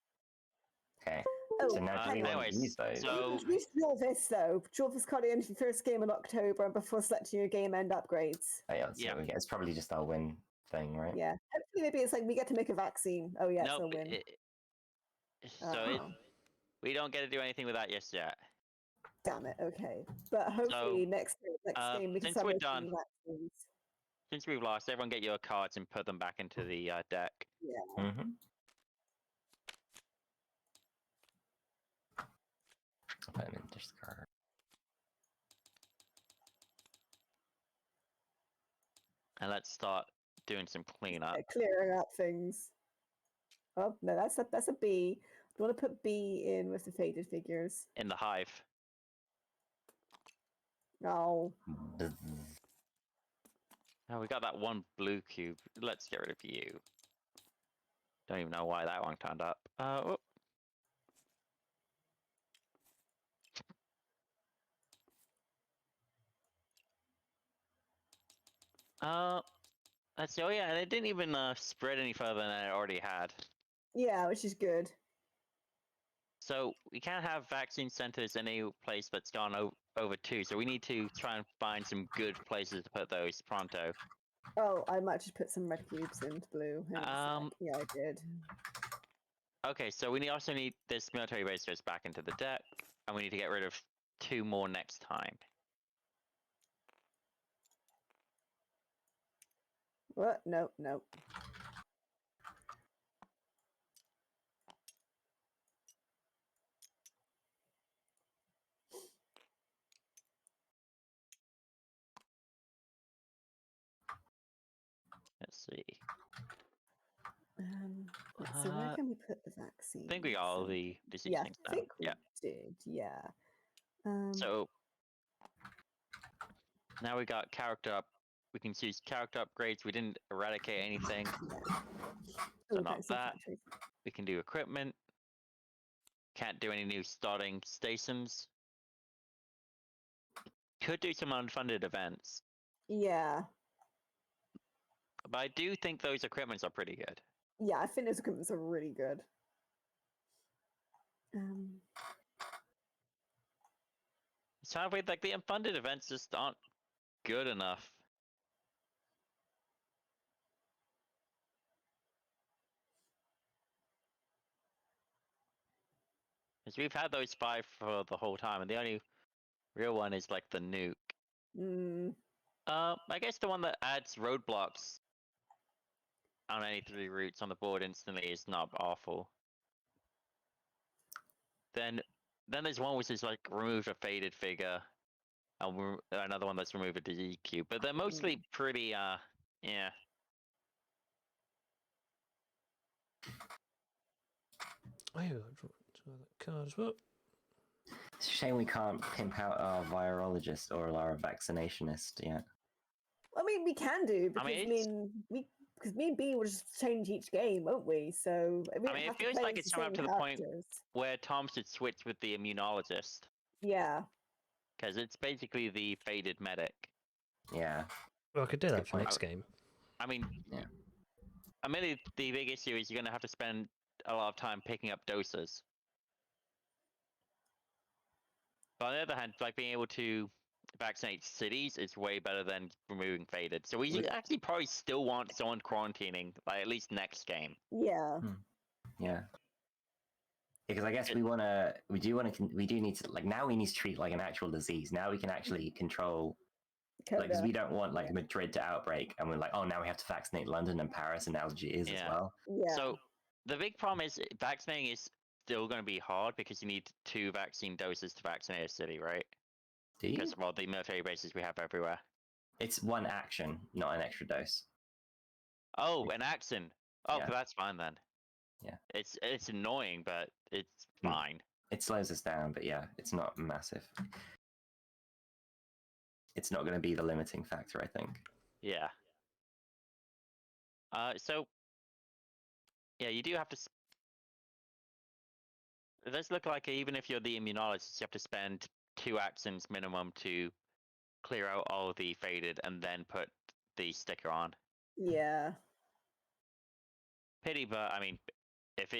Okay. Oh, So now do we want to anyways, use those? so- we should draw this though. Draw this card into your first game in October before selecting your game end upgrades. Oh, yeah, let's see what Yeah. we get. It's probably just our win thing, right? Yeah. Hopefully, maybe it's like we get to make a vaccine. Oh yeah, Nope. it's a win. Oh. We don't get to do anything with that just yet. Damn it. Okay, but hopefully next game we can since start we're making done- vaccines. Since we've lost, everyone get your cards and put them back into the deck. Mm-hmm. I'll put them in discard. And let's start doing some cleanup. Clearing up things. Oh no, that's a B. Do you want to put B in with the faded figures? In the hive. No. Bzz. Oh, we got that one blue cube. Let's get rid of you. Don't even know why that one turned up. Whoop. Oh yeah, and it didn't even spread any further than it already had. Yeah, which is good. So we can't have vaccine centers any place that's gone over 2. So we need to try and find some good places to put those pronto. Oh, I might just put some red cubes into blue. Hang on a sec. Yeah, I did. Okay, so we also need this military base goes back into the deck, and we need to get rid of 2 more next time. What? No, no. Let's see. So where can we put the vaccine? I think we got all the disease Yeah, things I down. think we did. Yeah. So now we got character up. We can choose character upgrades. We didn't eradicate anything. So Oh, not vaccine that. factories. We can do equipment. Can't do any new starting stations. Could do some unfunded events. Yeah. But I do think those equipments are pretty good. Yeah, I think those equipments are really good. It's kind of weird, like the unfunded events just aren't good enough. Because we've had those 5 for the whole time, and the only real one is like the nuke. I guess the one that adds roadblocks on any 3 routes on the board instantly is not awful. Then there's one which is like remove a faded figure, and another one that's remove a DQ. But they're mostly pretty yeah. Oh, draw that card as well. It's a shame we can't pimp out our virologist or our vaccinationist yet. I mean, we can do because because me and B will just change each game, won't we? So it feels like it's coming up to the point where Tom should switch with the immunologist. Yeah. Because it's basically the faded medic. Yeah. Well, I could do that for next game. I mean, yeah. I mean, the big issue is you're going to have to spend a lot of time picking up doses. But on the other hand, like being able to vaccinate cities is way better than removing faded. So we actually probably still want someone quarantining, like at least next game. Yeah. Yeah. Because I guess we do need to, like, now we need to treat like an actual disease. Now we can actually control, like, because we don't want like Madrid to outbreak, and we're like, oh, now we have to vaccinate London and Paris and Algiers as well. Yeah. So the big problem is vaccinating is still going to be hard because you need 2 vaccine doses to vaccinate a city, right? Do you? Because of all the military bases we have everywhere. It's 1 action, not an extra dose. Oh, an action. Oh, Yeah. that's fine then. Yeah. It's annoying, but it's fine. It slows us down, but yeah, it's not massive. It's not going to be the limiting factor, I think. Yeah. So yeah, you do have to. It does look like even if you're the immunologist, you have to spend 2 actions minimum to clear out all the faded and then put the sticker on. Yeah. Pity, but I mean, if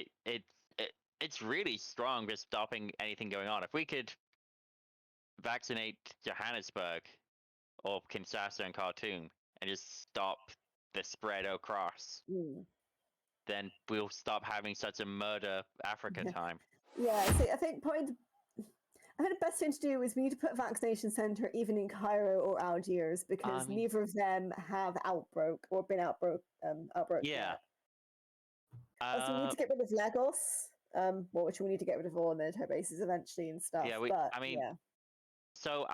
it's really strong for stopping anything going on. If we could vaccinate Johannesburg or Kinshasa and Khartoum and just stop the spread across, then we'll stop having such a murder Africa time. Yeah, see, I think the best thing to do is we need to put a vaccination center even in Cairo or Algiers because neither of them have been outbroke Yeah. yet. Also, we need to get rid of Lagos, which we need to get rid of all military bases eventually and stuff. Yeah, So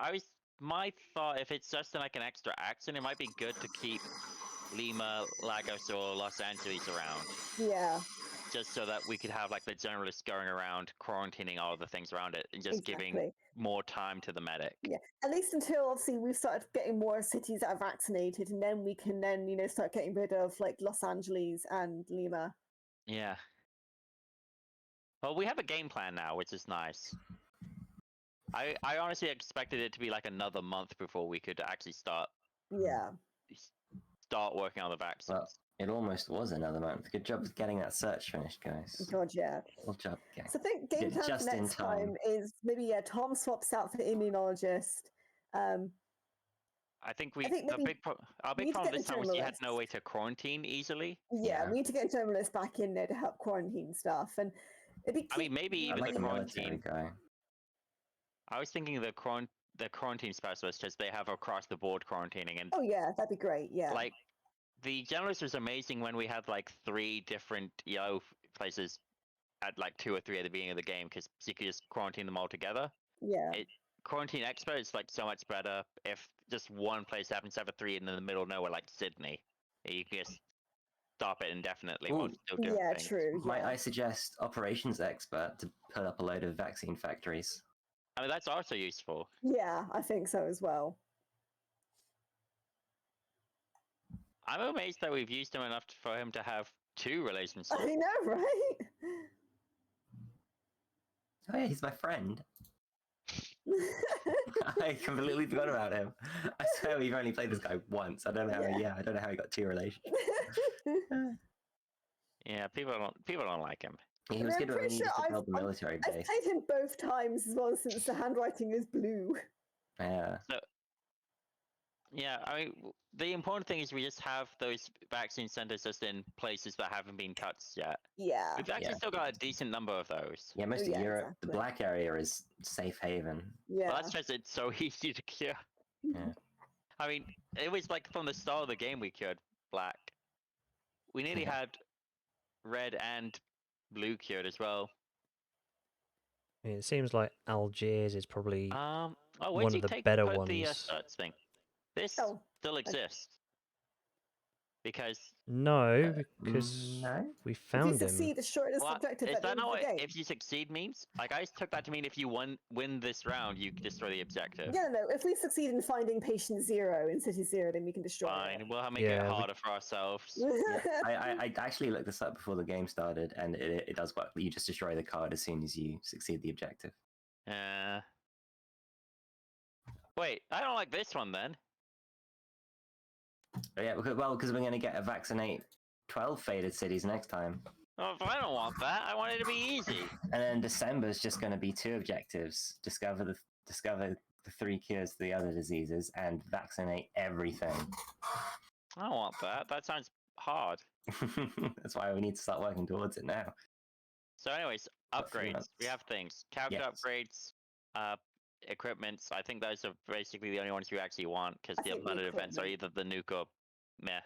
my thought, if it's just like an extra action, it might be good to keep Lima, Lagos, or Los Angeles around. Yeah. Just so that we could have like the generalists going around quarantining all the things around it and just giving more time to the medic. Yeah, at least until obviously we've started getting more cities that are vaccinated, and then we can start getting rid of like Los Angeles and Lima. Yeah. Well, we have a game plan now, which is nice. I honestly expected it to be like another month before we could actually start start working on the vaccines. Well, it almost was another month. Good job getting that search finished, guys. God, yeah. Good job, gang. So I think game plan for Just in next time. time is maybe Tom swaps out for immunologist. I think I think our maybe big need to problem get this the time was you had no journalists. way to quarantine easily. Yeah, Yeah. we need to get a journalist back in there to help quarantine stuff, and it'd be. I mean, maybe I even like the the military quarantine. guy. I was thinking the quarantine specialist, because they have across the board quarantining, and Oh yeah, that'd be great. Yeah. like the generalist was amazing when we had like 3 different yellow places at like 2 or 3 at the beginning of the game, because you could just quarantine them all together. Yeah. Quarantine expert is like so much better if just one place happens to have a 3 in the middle of nowhere, like Sydney. You can just stop it indefinitely while Ooh. still doing Yeah, things. true. Might Yeah. I suggest operations expert to put up a load of vaccine factories? I mean, that's also useful. Yeah, I think so as well. I'm amazed that we've used him enough for him to have 2 relationships. I know, right? Oh yeah, he's my friend. I completely forgot about him. I swear we've only played this guy once. I don't know how. Yeah. I don't know how he got 2 relationships. Yeah, people don't like him. He I was mean, good I'm when we pretty needed sure to build the military I've base. played him both times as well since the handwriting is blue. Yeah. Yeah, I mean, the important thing is we just have those vaccine centers just in places that haven't been touched yet. Yeah. We've actually still got a decent number of those. Yeah, most of Yeah, Europe, exactly. the black area is safe haven. Yeah. Well, that's because it's so easy to cure. Yeah. I mean, it was like from the start of the game we cured black. We nearly Yeah. had red and blue cured as well. I mean, it seems like Algiers is probably Oh, where'd one you of the put better the ones. search thing? This Oh, still exists. Because No, because No? we if you found him. succeed, the shortest well, objective is at the that end not of what the game. if you succeed means? Like I took that to mean if you win this round, you destroy the objective. Yeah, no. If we succeed in finding patient 0 in City 0, then we can destroy Fine, we'll make Yeah, it we- harder for ourselves. Yeah. it. I actually looked this up before the game started, and it does work. You just destroy the card as soon as you succeed the objective. Wait, I don't like this one then. But yeah, because we're going to get a vaccinate 12 faded cities next time. Oh, I don't want that. I want it to be easy. And then December's just going to be 2 objectives: discover the 3 cures to the other diseases and vaccinate everything. I don't want that. That sounds hard. That's why we need to start working towards it now. So, anyways, Got 3 upgrades. months. We have things. Character Yes. upgrades, equipments. I think those are basically the only ones you actually want because I the think the other events are equipment. either the nuke or meh.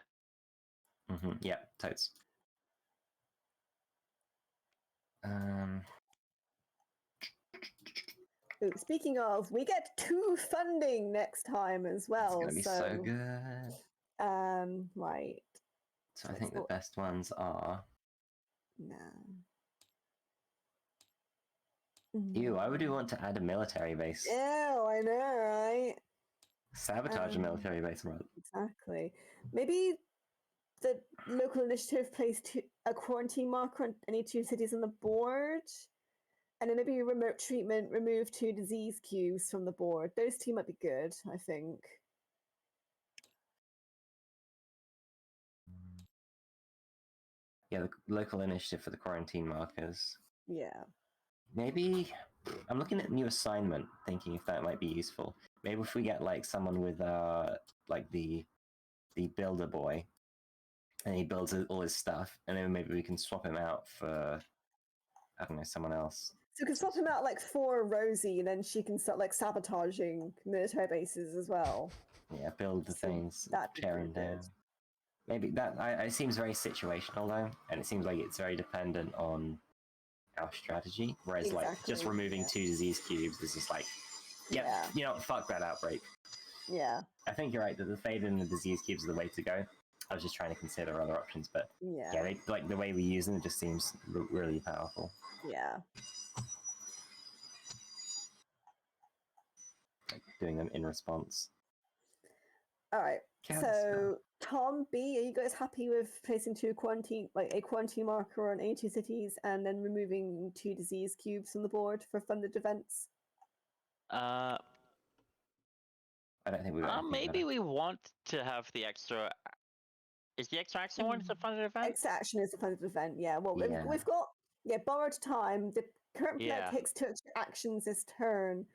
Yeah, totes. Ooh, speaking of, we get 2 funding next time as It's well. going to be so good. Right. So I Let's think the go- best ones are. No. Ew, I would want to add a military base. Ew, I know, right? Sabotage a military base, right? Exactly. Maybe the local initiative placed a quarantine marker on any 2 cities on the board. And then maybe remote treatment, remove 2 disease cubes from the board. Those 2 might be good, I think. Yeah, the local initiative for the quarantine markers. Yeah. Maybe I'm looking at new assignment, thinking if that might be useful. Maybe if we get like someone with like the builder boy, and he builds all his stuff, and then maybe we can swap him out for I don't know someone else. So we can swap him out like for Rosie, and then she can start like sabotaging military bases as well. Yeah, build the So things, that'd be tear pretty them good. down. Maybe that it seems very situational though, and it seems like it's very dependent on our strategy. Whereas like just Exactly, removing yeah. 2 disease cubes is just like, yeah, you know, fuck that outbreak. Yeah. I think you're right that the fade and the disease cubes are the way to go. I was just trying to consider other options, but Yeah. yeah, like the way we use them just seems really powerful. Yeah. Like doing them in response. All right. Counter So Tom B, are you guys happy with placing 2 quarantine, like a quarantine marker on any 2 cities, and then removing 2 disease cubes from the board for funded events? Uh, I don't think we got anything maybe better. we want to have the extra Is the extraction one a funded event? Extraction is a funded event, yeah. Well, Yeah. we've got borrowed time. The current player Yeah. takes 2 extra actions this turn,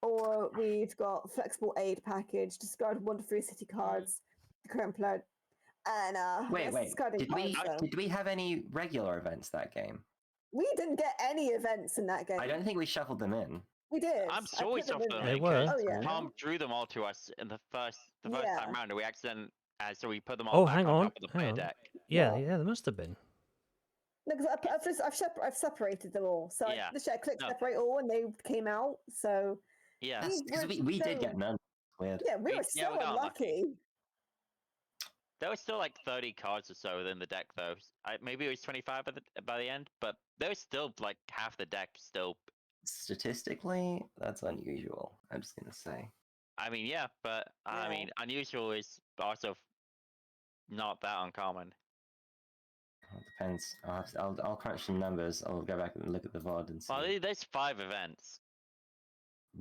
or we've got flexible aid package, discard 1 to 3 city cards. The current player, and Wait. discarding cards, Did we have any regular events that game? we didn't get any events in that game. I don't think we shuffled them in. We did. I'm I sure we put them shuffled in them They there. were. Oh yeah. Tom drew them all to us in the first Yeah. time round, and we accidentally, so we put them all Oh, back hang on on. top of the player Hang on. deck. Yeah, What? yeah, there must have been. No, because I've separated them all. So Yeah. I clicked No. separate all, and they came out. So Yeah. Because We we were did so- get none. Weird. yeah, we were Yeah, so we got unlucky. unlucky. There was still like 30 cards or so within the deck, though. Maybe it was 25 by the end, but there was still like half the deck still. Statistically, that's unusual. I'm just gonna say. I mean, yeah, but I Yeah. mean, unusual is also not that uncommon. It depends. I'll crunch some numbers. I'll go back and look at the VOD and see. Well, there's 5 events.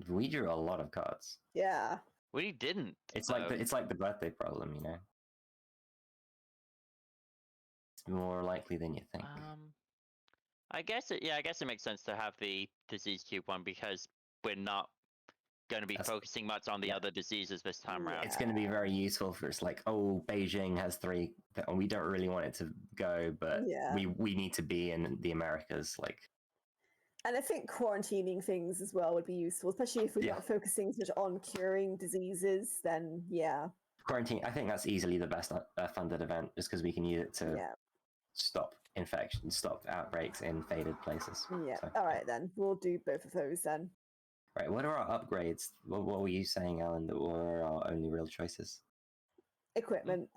We drew a lot of cards. Yeah. We didn't. It's though. like the birthday problem, you know. It's more likely than you think. I guess it makes sense to have the disease cube one because we're not going to be focusing much on the other diseases this time around. It's going to be very useful for it's like, oh, Beijing has 3, and we don't really want it to go, but Yeah. we need to be in the Americas. Like, And I think quarantining things as well would be useful, especially if we're not focusing so much on curing diseases. Then yeah. quarantine. I think that's easily the best funded event, just because we can use it to stop infections, stop outbreaks in faded places. Yeah. So, All right then, we'll do both of those then. Right. What are our upgrades? What were you saying, Alan? That were our only real choices? Equipment.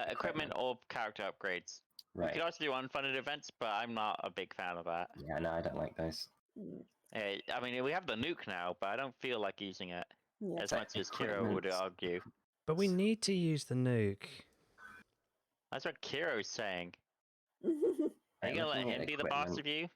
Equipment or character upgrades. Right. We could also do unfunded events, but I'm not a big fan of that. Yeah, no, I don't like those. I mean, we have the nuke now, but I don't feel like using it as So much as Kiro would equipment. argue. But we need to use the nuke. That's what Kiro's saying. Are Right, you gonna let looking at him be the boss equipment, of you?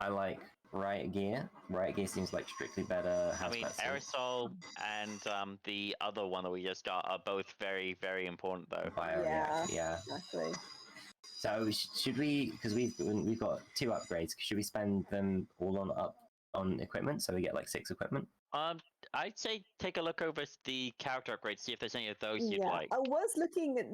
I like riot gear. Riot gear seems like strictly better. I mean, aerosol and the other one that we just got are both very, very important, though. Bioreactor, yeah. Exactly. So should we? Because we've got 2 upgrades. Should we spend them all on equipment so we get like 6 equipment? I'd say take a look over the character upgrades, see if there's any of those you'd like. I was looking at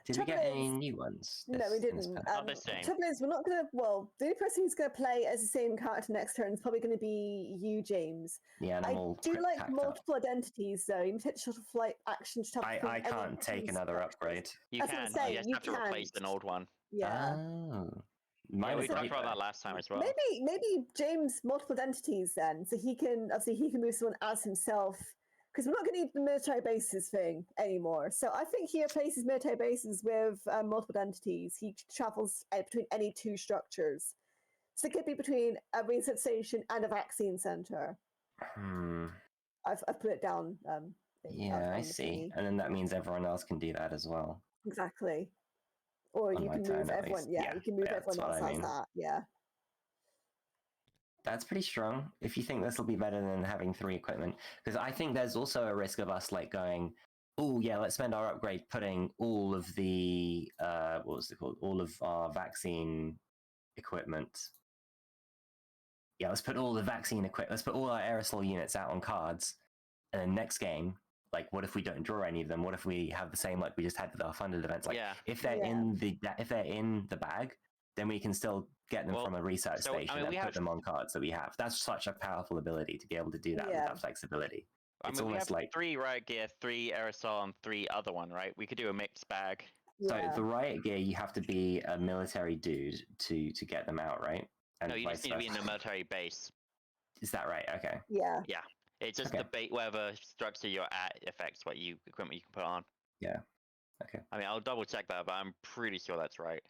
Did we get any new ones? No, we in this didn't. pack? the same. Trouble is, we're not going to. Well, the only person who's going to play as the same character next turn is probably going to be you, James. Yeah, and I I'm all do like packed up. multiple identities, though. You take sort of like action stuff. I can't take another upgrade. You That's what can. I'm saying, You just you have to replace an old one. Yeah. Oh. Yeah, Mine we is talked great, about though. that last time as well. Maybe James multiple identities then, so he can move someone as himself. Because we're not going to need the military bases thing anymore. So I think he replaces military bases with multiple identities. He travels between any 2 structures. So it could be between a research station and a vaccine center. I've put it down. Yeah, I on the see. thingy. And then that means everyone else can do that as well. Exactly. Or On you my can turn, move at everyone. least. Yeah, Yeah, you can move yeah, everyone that's else what I as mean. that. Yeah. That's pretty strong. If you think this will be better than having 3 equipment, because I think there's also a risk of us like going, oh yeah, let's spend our upgrade putting all of the what was it called? All of our vaccine equipment. Yeah, let's put all the vaccine equipment. Let's put all our aerosol units out on cards, and then next game, like, what if we don't draw any of them? What if we have the same like we just had with our funded events? Like, if they're in the bag, then we can still get them from a research station and put them on cards that we have. That's such a powerful ability to be able to do that with that flexibility. It's we have like 3 riot gear, 3 aerosol, and 3 other one, right? We could do a mixed bag. So the riot gear, you have to be a military dude to get them out, right? And no, you just need to be in a military base. Is that right? Okay. Yeah. Yeah. It's just the whatever structure you're at affects what equipment you can put on. Yeah. Okay. I mean, I'll double check that, but I'm pretty sure that's right.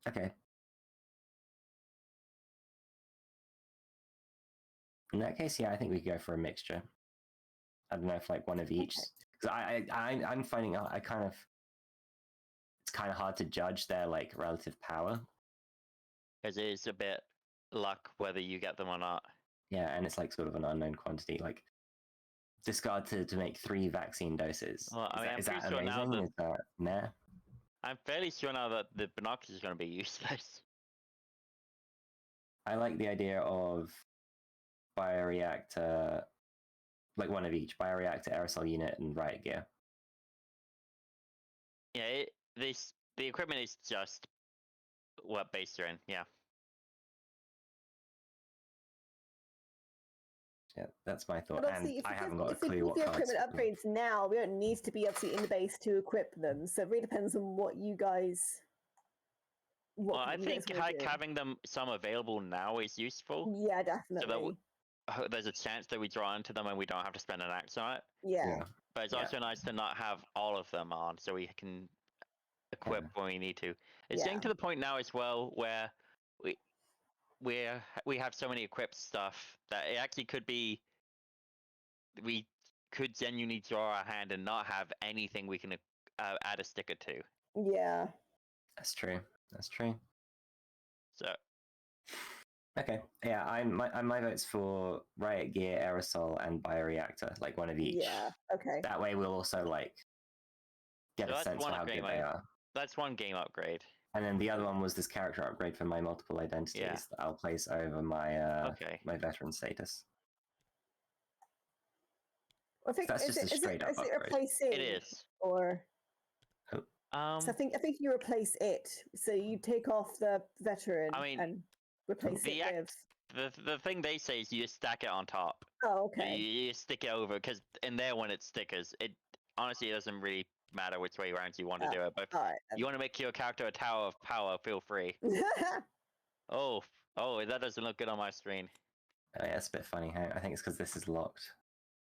Okay. In that case, yeah, I think we could go for a mixture. I don't know if like one of each. Because I'm finding out it's kind of hard to judge their like relative power. Because it is a bit luck whether you get them or not. Yeah, and it's like sort of an unknown quantity. Like discard to make 3 vaccine doses. Well, I mean, I'm is that pretty sure now amazing? that- Is that nah? I'm fairly sure now that the binoculars are going to be useless. I like the idea of bioreactor, like one of each: bioreactor, aerosol unit, and riot gear. Yeah, the equipment is just what base they're in. Yeah. Yeah, that's my thought. But And obviously, I haven't got a if we clue do what the cards. equipment upgrades now, we don't need to be obviously in the base to equip them. So it really depends on what you guys. Well, I you guys think wanna do. having them some available now is useful. Yeah, definitely. There's a chance that we draw into them and we don't have to spend an axe on it. Yeah. But it's Yeah. also nice to not have all of them on, so we can equip Yeah. when we need to. It's Yeah. getting to the point now as well where we have so many equipped stuff that it actually could be we could genuinely draw our hand and not have anything we can add a sticker to. Yeah. That's true. That's true. So Okay. Yeah, my vote's for riot gear, aerosol, and bioreactor, like one of each. Yeah. Okay. That way, we'll also like get So a that's sense one of how upgrade, good they are. that's one game upgrade. And then the other one was this character upgrade for my multiple identities that I'll place over my Okay. my veteran status. I think That's just a straight up is it upgrade. replacing? It is. Or so Um, I think you replace it. So you take off the veteran I mean, and replace the it with. the thing they say is you just stack it on top. Oh, You, okay. you stick it over because in there when it's stickers, it honestly doesn't really matter which way around you want to do it. But if All right. you want to make your character a tower of power, feel free. Oh, that doesn't look good on my screen. Oh, yeah, that's a bit funny. I think it's because this is locked.